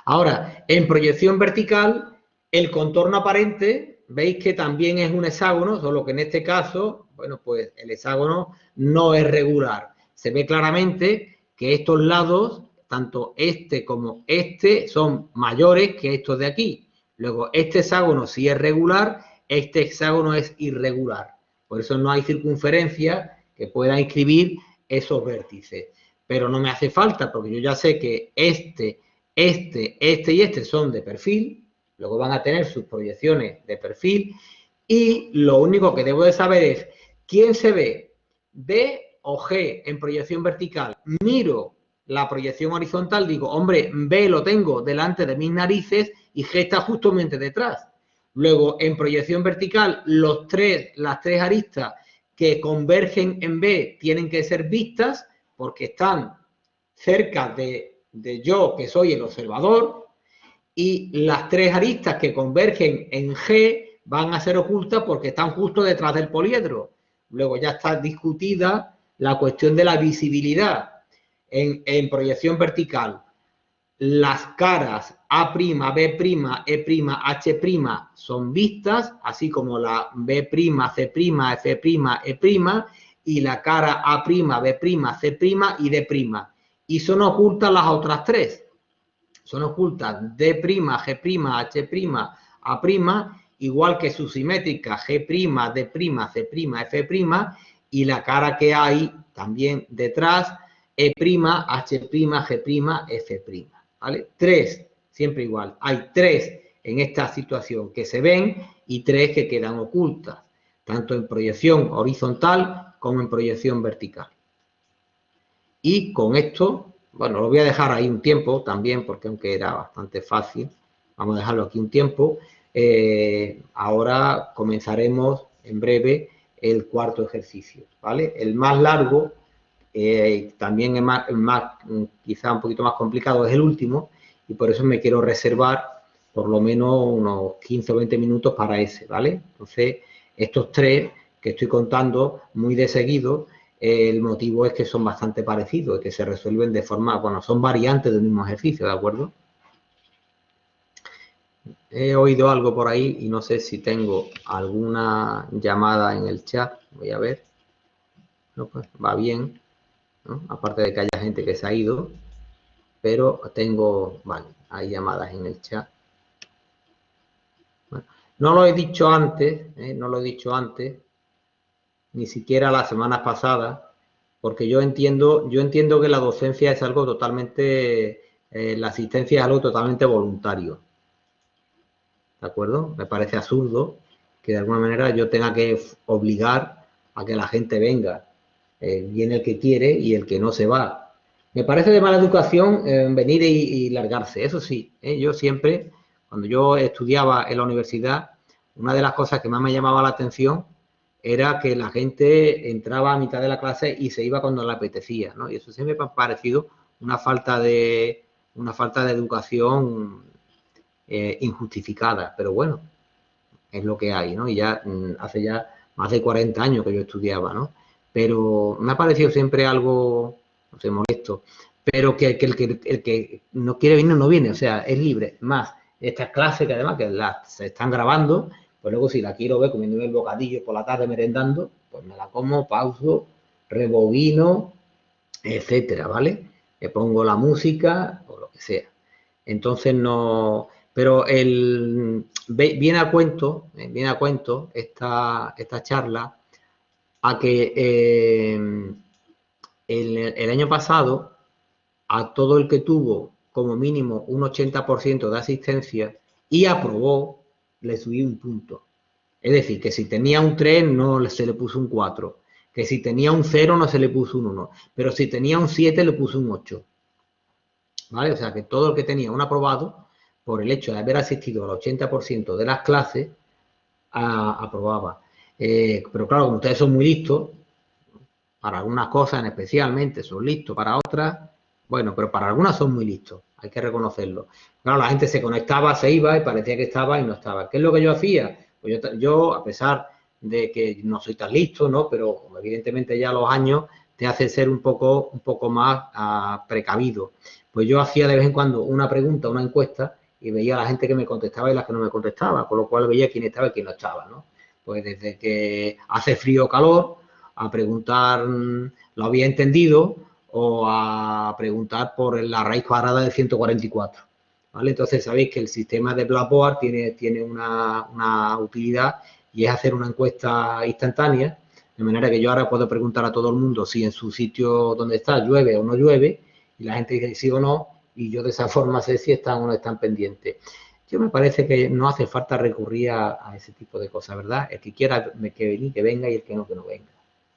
Ahora, en proyección vertical, el contorno aparente, veis que también es un hexágono, solo que en este caso, bueno, pues el hexágono no es regular. Se ve claramente que estos lados, tanto este como este, son mayores que estos de aquí. Luego, este hexágono sí es regular, este hexágono es irregular. Por eso no hay circunferencia que pueda inscribir esos vértices. Pero no me hace falta, porque yo ya sé que este y este son de perfil, luego van a tener sus proyecciones de perfil, y lo único que debo de saber es quién se ve, B o G en proyección vertical. Miro la proyección horizontal, digo, hombre, B lo tengo delante de mis narices y G está justamente detrás. Luego, en proyección vertical, las tres aristas que convergen en B tienen que ser vistas porque están cerca de yo, que soy el observador, y las tres aristas que convergen en G van a ser ocultas porque están justo detrás del poliedro. Luego ya está discutida la cuestión de la visibilidad. En proyección vertical, las caras A', B', E', H' son vistas, así como la B', C', F', E', y la cara A', B', C' y D'. Y son ocultas las otras tres. Son ocultas D', G', H', A', igual que su simétrica G', D', C', F', y la cara que hay también detrás, E', H', G', F'. ¿Vale? Tres, siempre igual. Hay tres en esta situación que se ven y tres que quedan ocultas, tanto en proyección horizontal como en proyección vertical. Y con esto, bueno, lo voy a dejar ahí un tiempo también, porque aunque era bastante fácil, vamos a dejarlo aquí un tiempo. Ahora comenzaremos en breve el cuarto ejercicio, ¿vale? El más largo, también es quizá un poquito más complicado, es el último, y por eso me quiero reservar por lo menos unos 15 o 20 minutos para ese, ¿vale? Entonces, estos tres que estoy contando muy de seguido, el motivo es que son bastante parecidos y que se resuelven de forma, bueno, son variantes del mismo ejercicio, ¿de acuerdo? He oído algo por ahí y no sé si tengo alguna llamada en el chat, voy a ver. No, pues va bien, ¿no? Aparte de que haya gente que se ha ido, pero tengo, vale, hay llamadas en el chat. Bueno, no lo he dicho antes, no lo he dicho antes, ni siquiera la semana pasada, porque yo entiendo que la docencia es algo totalmente, la asistencia es algo totalmente voluntario, ¿de acuerdo? Me parece absurdo que de alguna manera yo tenga que obligar a que la gente venga. Viene el que quiere y el que no se va. Me parece de mala educación venir y largarse, eso sí. Yo siempre, cuando yo estudiaba en la universidad, una de las cosas que más me llamaba la atención era que la gente entraba a mitad de la clase y se iba cuando le apetecía, ¿no? Y eso siempre me ha parecido una falta de educación injustificada, pero bueno, es lo que hay, ¿no? Y ya hace ya más de 40 años que yo estudiaba, ¿no? Pero me ha parecido siempre algo, no sé, molesto, pero que el que no quiere venir no viene, o sea, es libre. Más, estas clases que además que se están grabando, pues luego si la quiero ver comiéndome el bocadillo por la tarde merendando, pues me la como, pauso, rebobino, etcétera, ¿vale? Le pongo la música o lo que sea. Entonces no, pero viene a cuento esta charla a que el año pasado a todo el que tuvo como mínimo un 80% de asistencia y aprobó, le subí un punto. Es decir, que si tenía un 3 no se le puso un 4, que si tenía un 0 no se le puso un 1, pero si tenía un 7 le puso un 8. ¿Vale? O sea que todo el que tenía un aprobado, por el hecho de haber asistido al 80% de las clases, aprobaba. Pero claro, como ustedes son muy listos, para algunas cosas especialmente son listos, para otras, Bueno, pero para algunas son muy listos, hay que reconocerlo. Claro, la gente se conectaba, se iba y parecía que estaba y no estaba. ¿Qué es lo que yo hacía? Pues yo, a pesar de que no soy tan listo, ¿no? Pero evidentemente ya los años te hacen ser un poco más precavido. Pues yo hacía de vez en cuando una pregunta, una encuesta, y veía a la gente que me contestaba y las que no me contestaba, con lo cual veía quién estaba y quién no estaba, ¿no? Pues desde que hace frío o calor, a preguntar, ¿lo había entendido? O a preguntar por la raíz cuadrada de 144. ¿Vale? Entonces sabéis que el sistema de Blackboard tiene una utilidad y es hacer una encuesta instantánea, de manera que yo ahora puedo preguntar a todo el mundo si en su sitio donde está llueve o no llueve, y la gente dice sí o no, y yo de esa forma sé si están o no están pendientes. Yo me parece que no hace falta recurrir a ese tipo de cosas, ¿verdad? El que quiera que venga, que venga, y el que no venga.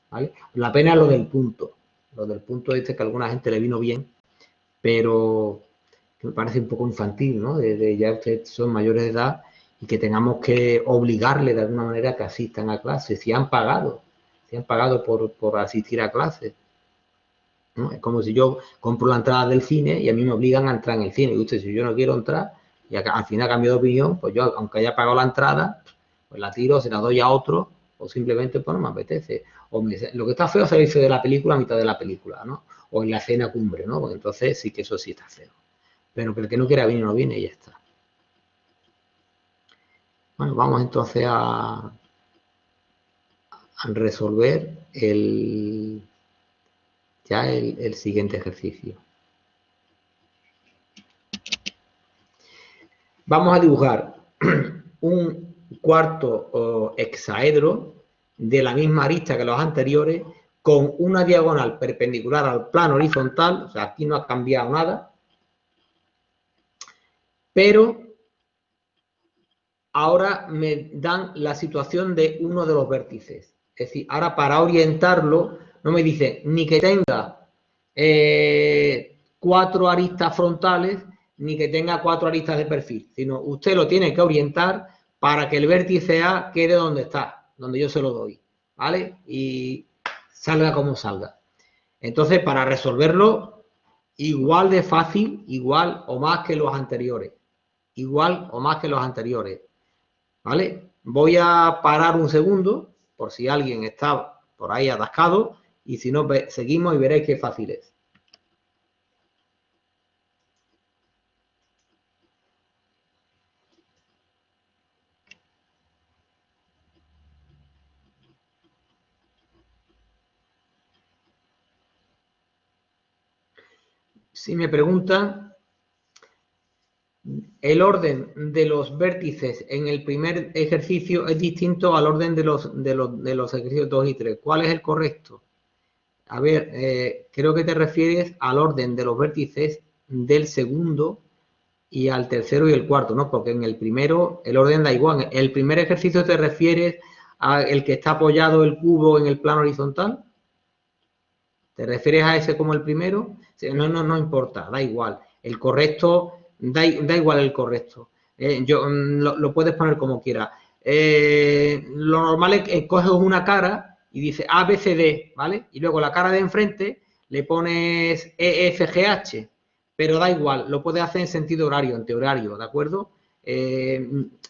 ¿Vale? La pena es lo del punto. Lo del punto que a alguna gente le vino bien, pero que me parece un poco infantil, ¿no? Ya ustedes son mayores de edad y que tengamos que obligarle de alguna manera que asistan a clases, si han pagado por asistir a clases, ¿no? Es como si yo compro la entrada del cine y a mí me obligan a entrar en el cine. Y usted, si yo no quiero entrar y al final cambio de opinión, pues yo, aunque haya pagado la entrada, pues la tiro, se la doy a otro, o simplemente pues no me apetece. Lo que está feo es salirse de la película a mitad de la película, ¿no? O en la escena cumbre, ¿no? Porque entonces sí que eso sí está feo. Pero que el que no quiera venir no viene y ya está. Bueno, vamos entonces a resolver ya el siguiente ejercicio. Vamos a dibujar un cuarto hexaedro de la misma arista que los anteriores, con una diagonal perpendicular al plano horizontal, o sea, aquí no ha cambiado nada, pero ahora me dan la situación de uno de los vértices. Es decir, ahora para orientarlo, no me dice ni que tenga 4 aristas frontales, ni que tenga 4 aristas de perfil, sino usted lo tiene que orientar para que el vértice A quede donde está, donde yo se lo doy, ¿vale? Y salga como salga. Entonces, para resolverlo, igual de fácil, igual o más que los anteriores. Igual o más que los anteriores. ¿Vale? Voy a parar un segundo, por si alguien está por ahí atascado, y si no, seguimos y veréis qué fácil es. Si me preguntan, el orden de los vértices en el primer ejercicio es distinto al orden de los ejercicios 2 y 3. ¿Cuál es el correcto? A ver, creo que te refieres al orden de los vértices del segundo y al tercero y el cuarto, ¿no? Porque en el primero el orden da igual. ¿El primer ejercicio te refieres al que está apoyado el cubo en el plano horizontal? ¿Te refieres a ese como el primero? No importa, da igual. El correcto, da igual el correcto. Lo puedes poner como quieras. Lo normal es que coges una cara y dices A, B, C, D, ¿vale? Y luego la cara de enfrente le pones E, F, G, H. Pero da igual, lo puedes hacer en sentido horario, en teorario, ¿de acuerdo?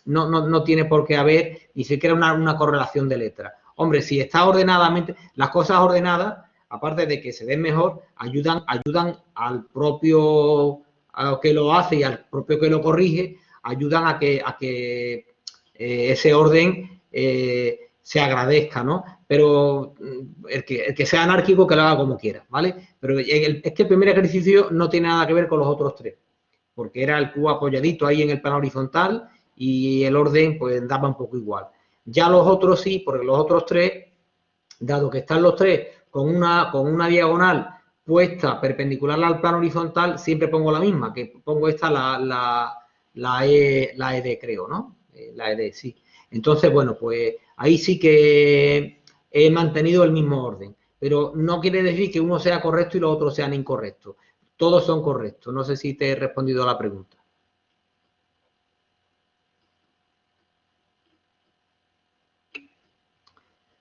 No tiene por qué haber ni siquiera una correlación de letras. Hombre, si está ordenadamente, las cosas ordenadas, aparte de que se ven mejor, ayudan al propio que lo hace y al propio que lo corrige, ayudan a que ese orden se agradezca, ¿no? Pero el que sea anárquico, que lo haga como quiera, ¿vale? Pero es que el primer ejercicio no tiene nada que ver con los otros tres, porque era el cubo apoyadito ahí en el plano horizontal y el orden pues daba un poco igual. Ya los otros sí, porque los otros tres, dado que están los tres con una diagonal puesta perpendicular al plano horizontal, siempre pongo la misma, que pongo esta la ED, creo, ¿no? La ED, sí. Entonces, bueno, pues ahí sí que he mantenido el mismo orden, pero no quiere decir que uno sea correcto y los otros sean incorrectos. Todos son correctos. No sé si te he respondido a la pregunta.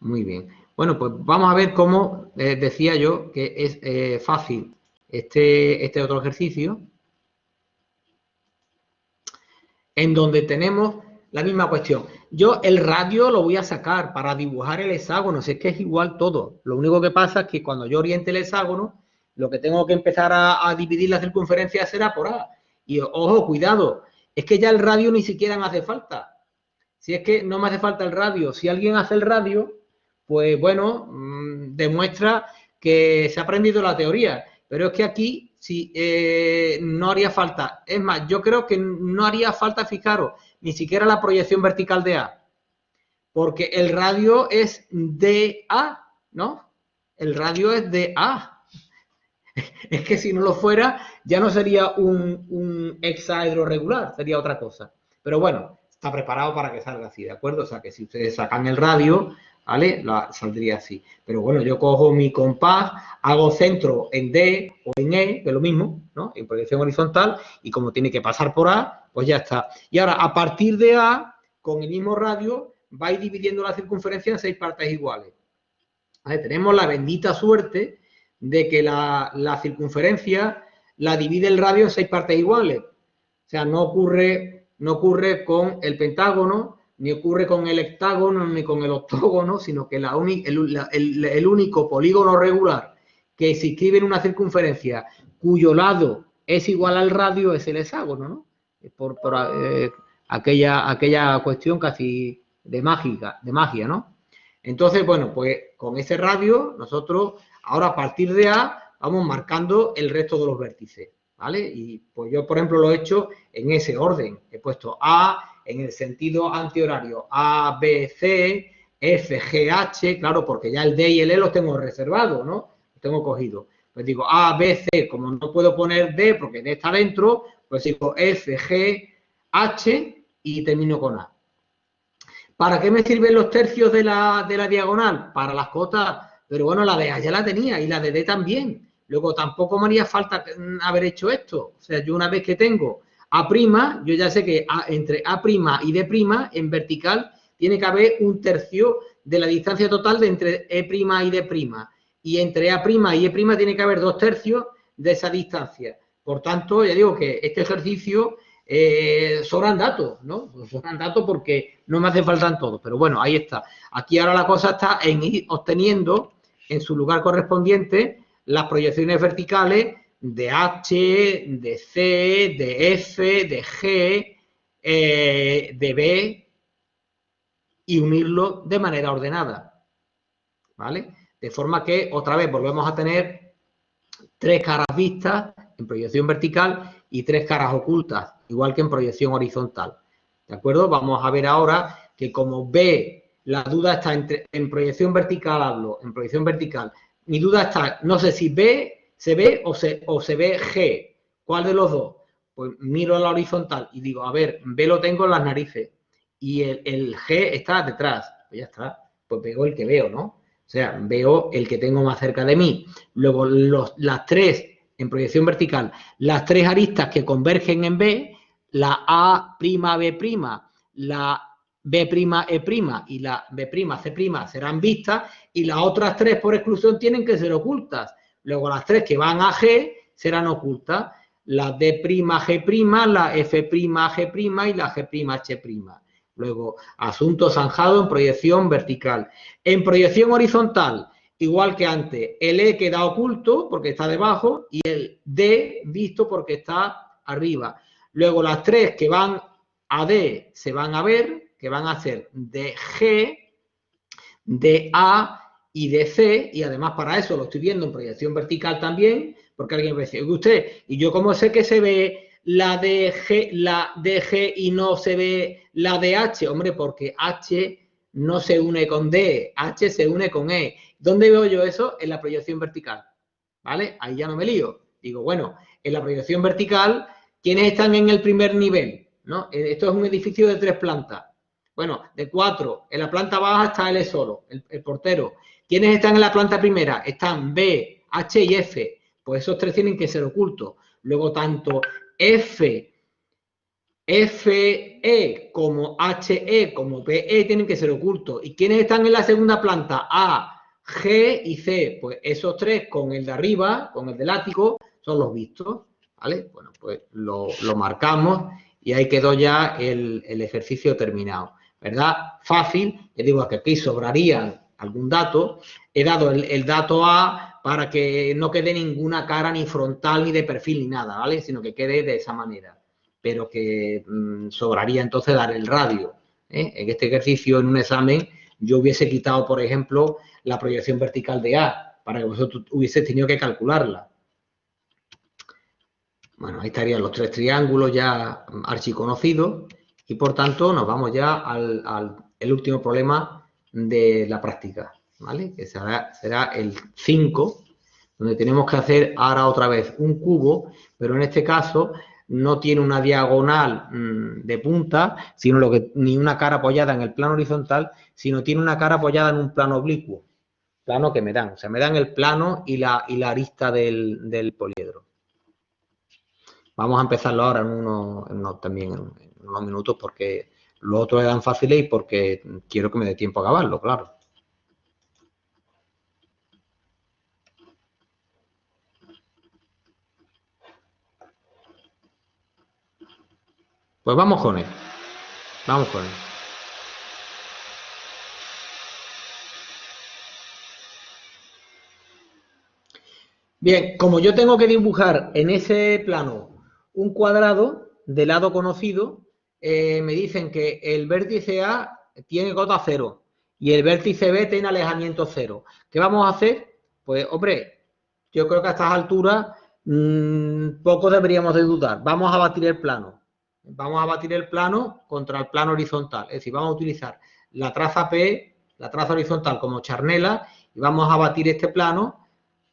Muy bien. Bueno, pues vamos a ver cómo decía yo que es fácil este otro ejercicio, en donde tenemos la misma cuestión. Yo el radio lo voy a sacar para dibujar el hexágono, si es que es igual todo. Lo único que pasa es que cuando yo oriente el hexágono, lo que tengo que empezar a dividir la circunferencia será por A. Y ojo, cuidado, es que ya el radio ni siquiera me hace falta. Si es que no me hace falta el radio, si alguien hace el radio, pues bueno, demuestra que se ha aprendido la teoría. Pero es que aquí sí, no haría falta. Es más, yo creo que no haría falta, fijaros, ni siquiera la proyección vertical de A. Porque el radio es de A, ¿no? El radio es de A. Es que si no lo fuera, ya no sería un hexaedro regular, sería otra cosa. Pero bueno, está preparado para que salga así, ¿de acuerdo? O sea, que si ustedes sacan el radio, ¿vale? Saldría así. Pero bueno, yo cojo mi compás, hago centro en D o en E, que es lo mismo, ¿no? En proyección horizontal, y como tiene que pasar por A, pues ya está. Y ahora, a partir de A, con el mismo radio, vais dividiendo la circunferencia en 6 partes iguales. ¿Vale? Tenemos la bendita suerte de que la circunferencia la divide el radio en 6 partes iguales. O sea, no ocurre con el pentágono, ni ocurre con el hectágono, ni con el octógono, sino que el único polígono regular que se inscribe en una circunferencia cuyo lado es igual al radio es el hexágono, ¿no? Por aquella cuestión casi de magia, ¿no? Entonces, bueno, pues con ese radio nosotros ahora a partir de A vamos marcando el resto de los vértices, ¿vale? Y pues yo, por ejemplo, lo he hecho en ese orden. He puesto A en el sentido antihorario, A, B, C, F, G, H, claro, porque ya el D y el E los tengo reservados, ¿no? Los tengo cogidos. Pues digo A, B, C, como no puedo poner D porque D está dentro, pues digo F, G, H y termino con A. ¿Para qué me sirven los tercios de la diagonal? Para las cotas, pero bueno, la de A ya la tenía y la de D también. Luego tampoco me haría falta haber hecho esto. O sea, yo una vez que tengo A', yo ya sé que entre A' y D' en vertical tiene que haber un tercio de la distancia total de entre E' y D'. Y entre A' y E' tiene que haber 2 tercios de esa distancia. Por tanto, ya digo que este ejercicio sobran datos, ¿no? Sobran datos porque no me hace falta en todo, pero bueno, ahí está. Aquí ahora la cosa está en ir obteniendo en su lugar correspondiente las proyecciones verticales de H, de C, de F, de G, de B y unirlo de manera ordenada, ¿vale? De forma que otra vez volvemos a tener 3 caras vistas en proyección vertical y 3 caras ocultas, igual que en proyección horizontal. ¿De acuerdo? Vamos a ver ahora que como B, la duda está en proyección vertical, en proyección vertical. Mi duda está, no sé si B se ve o se ve G. ¿Cuál de los dos? Pues miro a la horizontal y digo, a ver, B lo tengo en las narices y el G está detrás. Pues ya está, pues veo el que veo, ¿no? O sea, veo el que tengo más cerca de mí. Luego, las 3 en proyección vertical, las 3 aristas que convergen en B, la A', B', la B', E' y la B', C' serán vistas y las otras 3 por exclusión tienen que ser ocultas. Luego, las 3 que van a G serán ocultas. La D', G', la F', G' y la G', H'. Luego, asunto zanjado en proyección vertical. En proyección horizontal, igual que antes, el E queda oculto porque está debajo y el D visto porque está arriba. Luego, las 3 que van a D se van a ver, que van a ser de G, de A y de C, y además para eso lo estoy viendo en proyección vertical también, porque alguien me dice, usted, ¿y yo cómo sé que se ve la de G y no se ve la de H? Hombre, porque H no se une con D, H se une con E. ¿Dónde veo yo eso? En la proyección vertical, ¿vale? Ahí ya no me lío. Digo, bueno, en la proyección vertical, ¿quiénes están en el primer nivel? ¿No? Esto es un edificio de 3 plantas. Bueno, de 4. En la planta baja está él solo, el portero. ¿Quiénes están en la planta primera? Están B, H y F. Pues esos 3 tienen que ser ocultos. Luego, tanto FE como HE como PE tienen que ser ocultos. ¿Y quiénes están en la segunda planta? A, G y C, pues esos tres con el de arriba, con el del ático, son los vistos, ¿vale? Bueno, pues lo marcamos y ahí quedó ya el ejercicio terminado, ¿verdad? Fácil, les digo que aquí sobraría algún dato, he dado el dato A para que no quede ninguna cara ni frontal ni de perfil ni nada, ¿vale? Sino que quede de esa manera, pero que sobraría entonces dar el radio, ¿eh? En este ejercicio, en un examen, yo hubiese quitado, por ejemplo, la proyección vertical de A, para que vosotros hubieseis tenido que calcularla. Bueno, ahí estarían los tres triángulos ya archiconocidos y por tanto nos vamos ya al último problema de la práctica, ¿vale? Que será el 5, donde tenemos que hacer ahora otra vez un cubo, pero en este caso no tiene una diagonal de punta, sino ni una cara apoyada en el plano horizontal, sino tiene una cara apoyada en un plano oblicuo. Plano que me dan, o sea, me dan el plano y la arista del poliedro. Vamos a empezarlo ahora también en unos minutos, porque los otros eran fáciles y porque quiero que me dé tiempo a acabarlo, claro. Pues vamos con él. Vamos con él. Bien, como yo tengo que dibujar en ese plano un cuadrado de lado conocido, me dicen que el vértice A tiene cota 0 y el vértice B tiene alejamiento 0. ¿Qué vamos a hacer? Pues, hombre, yo creo que a estas alturas poco deberíamos de dudar. Vamos a batir el plano. Vamos a batir el plano contra el plano horizontal. Es decir, vamos a utilizar la traza P, la traza horizontal como charnela, y vamos a batir este plano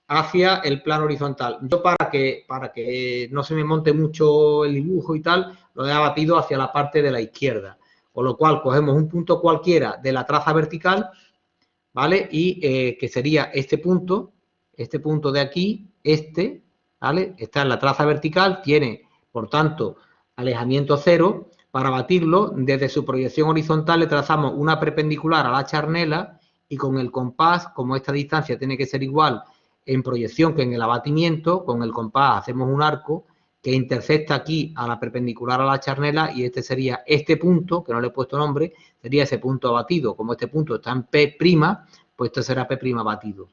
hacia el plano horizontal. Yo para que no se me monte mucho el dibujo y tal, lo he abatido hacia la parte de la izquierda. Con lo cual cogemos un punto cualquiera de la traza vertical, ¿vale? Y que sería este punto de aquí, ¿vale? Está en la traza vertical, tiene, por tanto, alejamiento 0. Para batirlo, desde su proyección horizontal le trazamos una perpendicular a la charnela y con el compás, como esta distancia tiene que ser igual en proyección que en el abatimiento, con el compás hacemos un arco que intersecta aquí a la perpendicular a la charnela y este sería este punto, que no le he puesto nombre, sería ese punto abatido. Como este punto está en P', pues esto será P' abatido,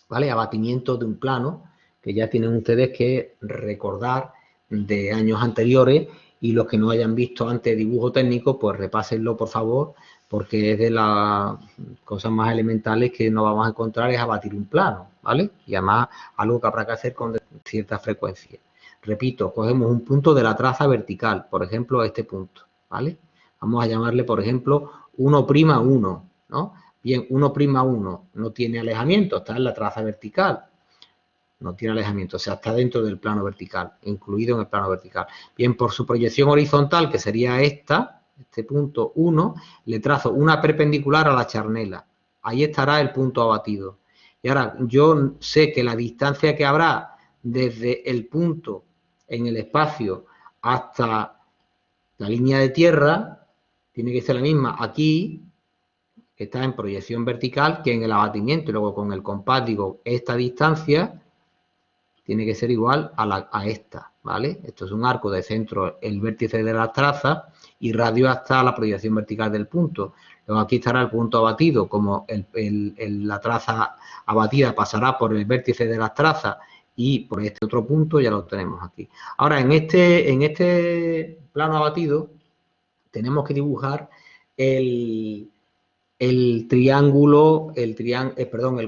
¿vale? Abatimiento de un plano que ya tienen ustedes que recordar de años anteriores, y los que no hayan visto antes dibujo técnico, pues repásenlo, por favor, porque es de las cosas más elementales que nos vamos a encontrar es abatir un plano, ¿vale? Y además algo que habrá que hacer con cierta frecuencia. Repito, cogemos un punto de la traza vertical, por ejemplo, este punto, ¿vale? Vamos a llamarle, por ejemplo, 1'1, ¿no? Bien, 1'1 no tiene alejamiento, está en la traza vertical. No tiene alejamiento, o sea, está dentro del plano vertical, incluido en el plano vertical. Bien, por su proyección horizontal, que sería este punto 1, le trazo una perpendicular a la charnela. Ahí estará el punto abatido. Y ahora, yo sé que la distancia que habrá desde el punto en el espacio hasta la línea de tierra tiene que ser la misma aquí, que está en proyección vertical, que en el abatimiento. Y luego con el compás digo, esta distancia tiene que ser igual a esta, ¿vale? Esto es un arco de centro, el vértice de la traza, y radio hasta la proyección vertical del punto. Luego aquí estará el punto abatido, como la traza abatida pasará por el vértice de las trazas y por este otro punto, ya lo tenemos aquí. Ahora, en este plano abatido, tenemos que dibujar el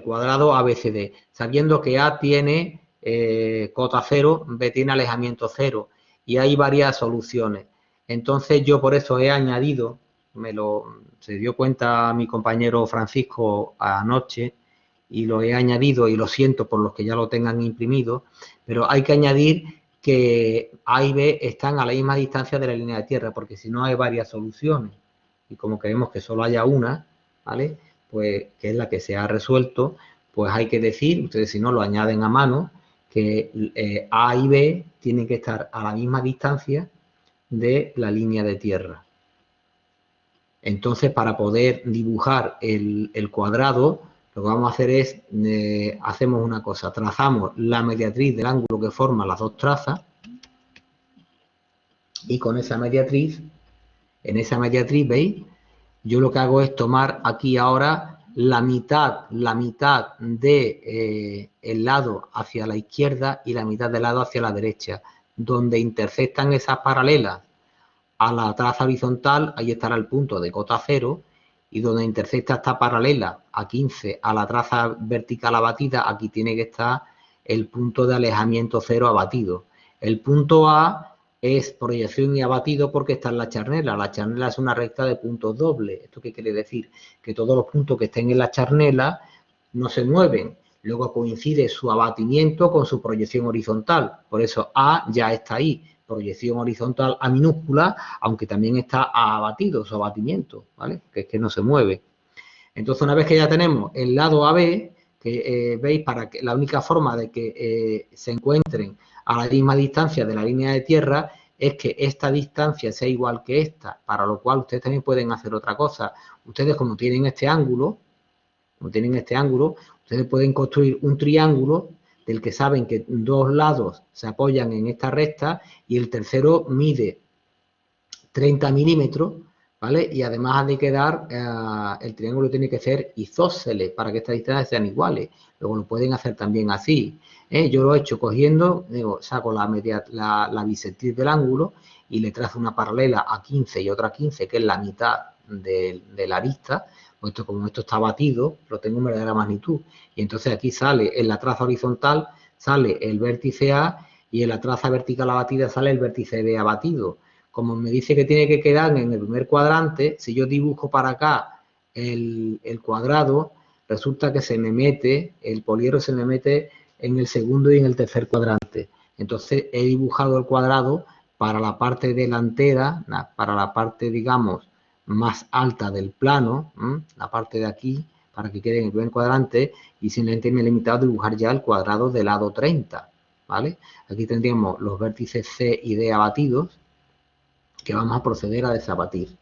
cuadrado ABCD, sabiendo que A tiene cota 0, B tiene alejamiento 0, y hay varias soluciones. Entonces yo por eso he añadido, se dio cuenta mi compañero Francisco anoche, y lo he añadido, y lo siento por los que ya lo tengan imprimido, pero hay que añadir que A y B están a la misma distancia de la línea de tierra, porque si no hay varias soluciones, y como queremos que solo haya una, ¿vale? Pues que es la que se ha resuelto, pues hay que decir, ustedes si no lo añaden a mano, que A y B tienen que estar a la misma distancia de la línea de tierra. Entonces, para poder dibujar el cuadrado, lo que vamos a hacer es, hacemos una cosa, trazamos la mediatriz del ángulo que forman las dos trazas y con esa mediatriz, en esa mediatriz, ¿veis? Yo lo que hago es tomar aquí ahora la mitad de el lado hacia la izquierda y la mitad del lado hacia la derecha, donde intersectan esas paralelas a la traza horizontal, ahí estará el punto de cota cero, y donde intersecta esta paralela a 15 a la traza vertical abatida, aquí tiene que estar el punto de alejamiento cero abatido. El punto A es proyección y abatido porque está en la charnela. La charnela es una recta de puntos dobles. ¿Esto qué quiere decir? Que todos los puntos que estén en la charnela no se mueven. Luego coincide su abatimiento con su proyección horizontal. Por eso A ya está ahí. Proyección horizontal A minúscula, aunque también está A abatido, su abatimiento, ¿vale? Que es que no se mueve. Entonces, una vez que ya tenemos el lado AB, que veis, para que la única forma de que se encuentren a la misma distancia de la línea de tierra es que esta distancia sea igual que esta, para lo cual ustedes también pueden hacer otra cosa. Ustedes, como tienen este ángulo, ustedes pueden construir un triángulo del que saben que dos lados se apoyan en esta recta y el tercero mide 30 milímetros, ¿vale? Y además ha de quedar, el triángulo tiene que ser isósceles para que estas distancias sean iguales. Luego lo pueden hacer también así. Yo lo he hecho cogiendo, digo, saco la bisectriz del ángulo y le trazo una paralela a 15 y otra a 15, que es la mitad de la arista. Puesto como esto está batido, lo tengo en verdadera magnitud. Y entonces aquí sale, en la traza horizontal, sale el vértice A y en la traza vertical abatida sale el vértice B abatido. Como me dice que tiene que quedar en el primer cuadrante, si yo dibujo para acá el cuadrado, resulta que se me mete, el poliedro se me mete en el segundo y en el tercer cuadrante. Entonces he dibujado el cuadrado para la parte delantera, para la parte, digamos, más alta del plano, la parte de aquí, para que quede en el primer cuadrante, y simplemente me he limitado a dibujar ya el cuadrado del lado 30, ¿vale? Aquí tendríamos los vértices C y D abatidos, que vamos a proceder a desabatir.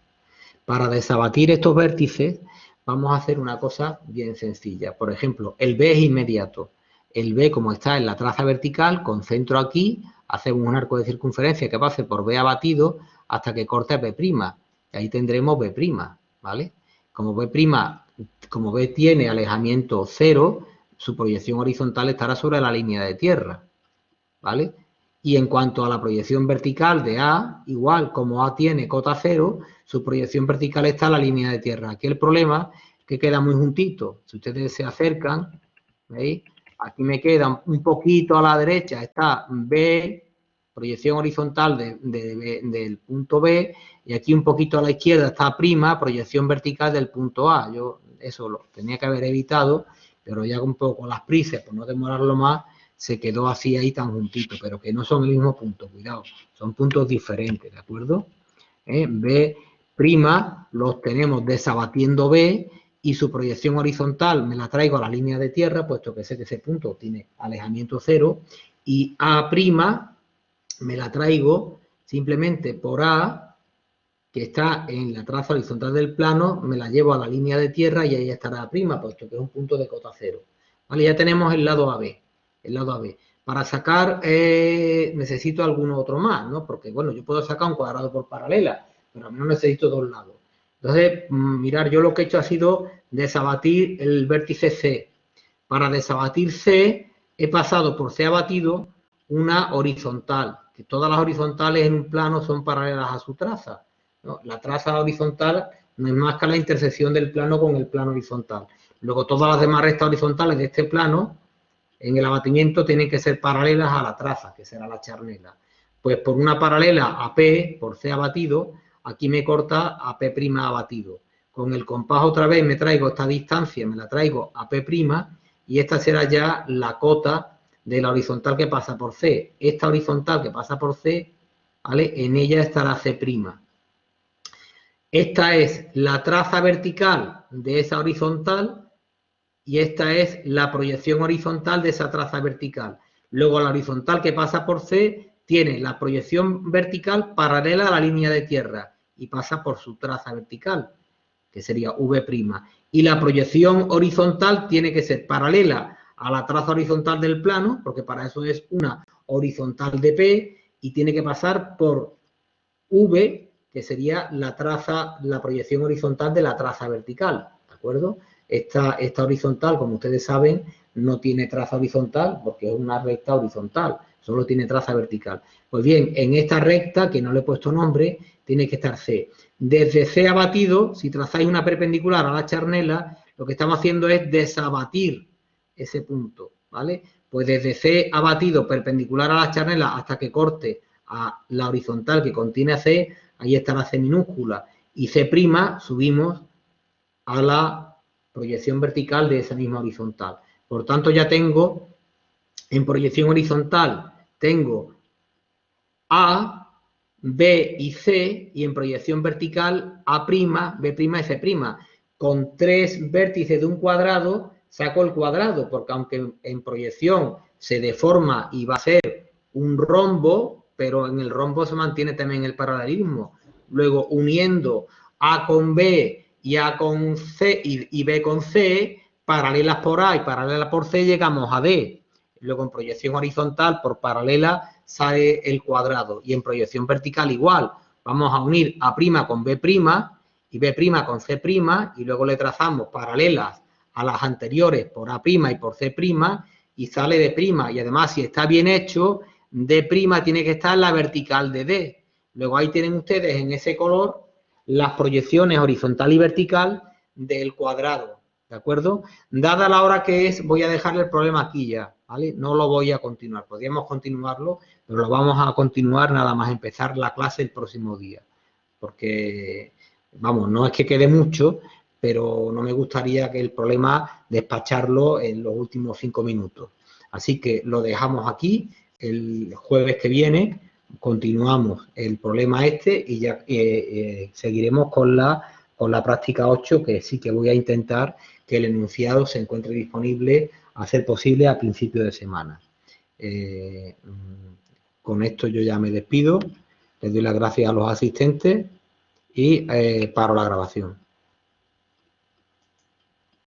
Para desabatir estos vértices, vamos a hacer una cosa bien sencilla. Por ejemplo, el B es inmediato. El B, como está en la traza vertical, con centro aquí, hacemos un arco de circunferencia que pase por B abatido hasta que corte B'. Y ahí tendremos B', ¿vale? Como B tiene alejamiento cero, su proyección horizontal estará sobre la línea de tierra, ¿vale? Y en cuanto a la proyección vertical de A, igual como A tiene cota cero, su proyección vertical está en la línea de tierra. Aquí el problema es que queda muy juntito. Si ustedes se acercan, ¿veis? Aquí me queda un poquito a la derecha, está B, proyección horizontal del punto B, y aquí un poquito a la izquierda está prima, proyección vertical del punto A. Yo eso lo tenía que haber evitado, pero ya un poco con las prisas, por no demorarlo más, se quedó así ahí tan juntito, pero que no son el mismo punto, cuidado, son puntos diferentes, ¿de acuerdo? B' los tenemos desabatiendo B y su proyección horizontal me la traigo a la línea de tierra, puesto que sé que ese punto tiene alejamiento cero, y A' me la traigo simplemente por A, que está en la traza horizontal del plano, me la llevo a la línea de tierra y ahí estará A', puesto que es un punto de cota cero. ¿Vale? Ya tenemos el lado AB. Para sacar necesito alguno otro más, ¿no? Porque, bueno, yo puedo sacar un cuadrado por paralela, pero a mí no necesito dos lados. Entonces, mirar, yo lo que he hecho ha sido desabatir el vértice C. Para desabatir C, he pasado por C abatido una horizontal, que todas las horizontales en un plano son paralelas a su traza, ¿no? La traza horizontal no es más que la intersección del plano con el plano horizontal. Luego, todas las demás rectas horizontales de este plano, en el abatimiento, tienen que ser paralelas a la traza, que será la charnela. Pues por una paralela a P, por C abatido, aquí me corta a P' abatido. Con el compás otra vez me traigo esta distancia, me la traigo a P', y esta será ya la cota de la horizontal que pasa por C. Esta horizontal que pasa por C, ¿vale? En ella estará C'. Esta es la traza vertical de esa horizontal y esta es la proyección horizontal de esa traza vertical. Luego la horizontal que pasa por C tiene la proyección vertical paralela a la línea de tierra y pasa por su traza vertical, que sería V'. Y la proyección horizontal tiene que ser paralela a la traza horizontal del plano, porque para eso es una horizontal de P, y tiene que pasar por V, que sería la traza, la proyección horizontal de la traza vertical, ¿de acuerdo? Esta horizontal, como ustedes saben, no tiene traza horizontal porque es una recta horizontal, solo tiene traza vertical. Pues bien, en esta recta, que no le he puesto nombre, tiene que estar C. Desde C abatido, si trazáis una perpendicular a la charnela, lo que estamos haciendo es desabatir ese punto, ¿vale? Pues desde C abatido perpendicular a la charnela hasta que corte a la horizontal que contiene a C, ahí está la C minúscula, y C' subimos a la proyección vertical de esa misma horizontal. Por tanto, ya tengo, en proyección horizontal, tengo A, B y C, y en proyección vertical A', B' y C'. Con 3 vértices de un cuadrado, saco el cuadrado, porque aunque en proyección se deforma y va a ser un rombo, pero en el rombo se mantiene también el paralelismo. Luego, uniendo A con B y A con C y B con C, paralelas por A y paralelas por C, llegamos a D. Luego, en proyección horizontal, por paralela, sale el cuadrado. Y en proyección vertical, igual. Vamos a unir A' con B' y B' con C', y luego le trazamos paralelas a las anteriores por A' y por C', y sale D'. Y además, si está bien hecho, D' tiene que estar en la vertical de D. Luego ahí tienen ustedes en ese color las proyecciones horizontal y vertical del cuadrado, ¿de acuerdo? Dada la hora que es, voy a dejarle el problema aquí ya, ¿vale? No lo voy a continuar, podríamos continuarlo, pero lo vamos a continuar nada más empezar la clase el próximo día, porque, vamos, no es que quede mucho, pero no me gustaría que el problema despacharlo en los últimos 5 minutos. Así que lo dejamos aquí, el jueves que viene continuamos el problema este y ya seguiremos con la práctica 8, que sí que voy a intentar que el enunciado se encuentre disponible a ser posible a principio de semana. Con esto yo ya me despido, les doy las gracias a los asistentes y paro la grabación.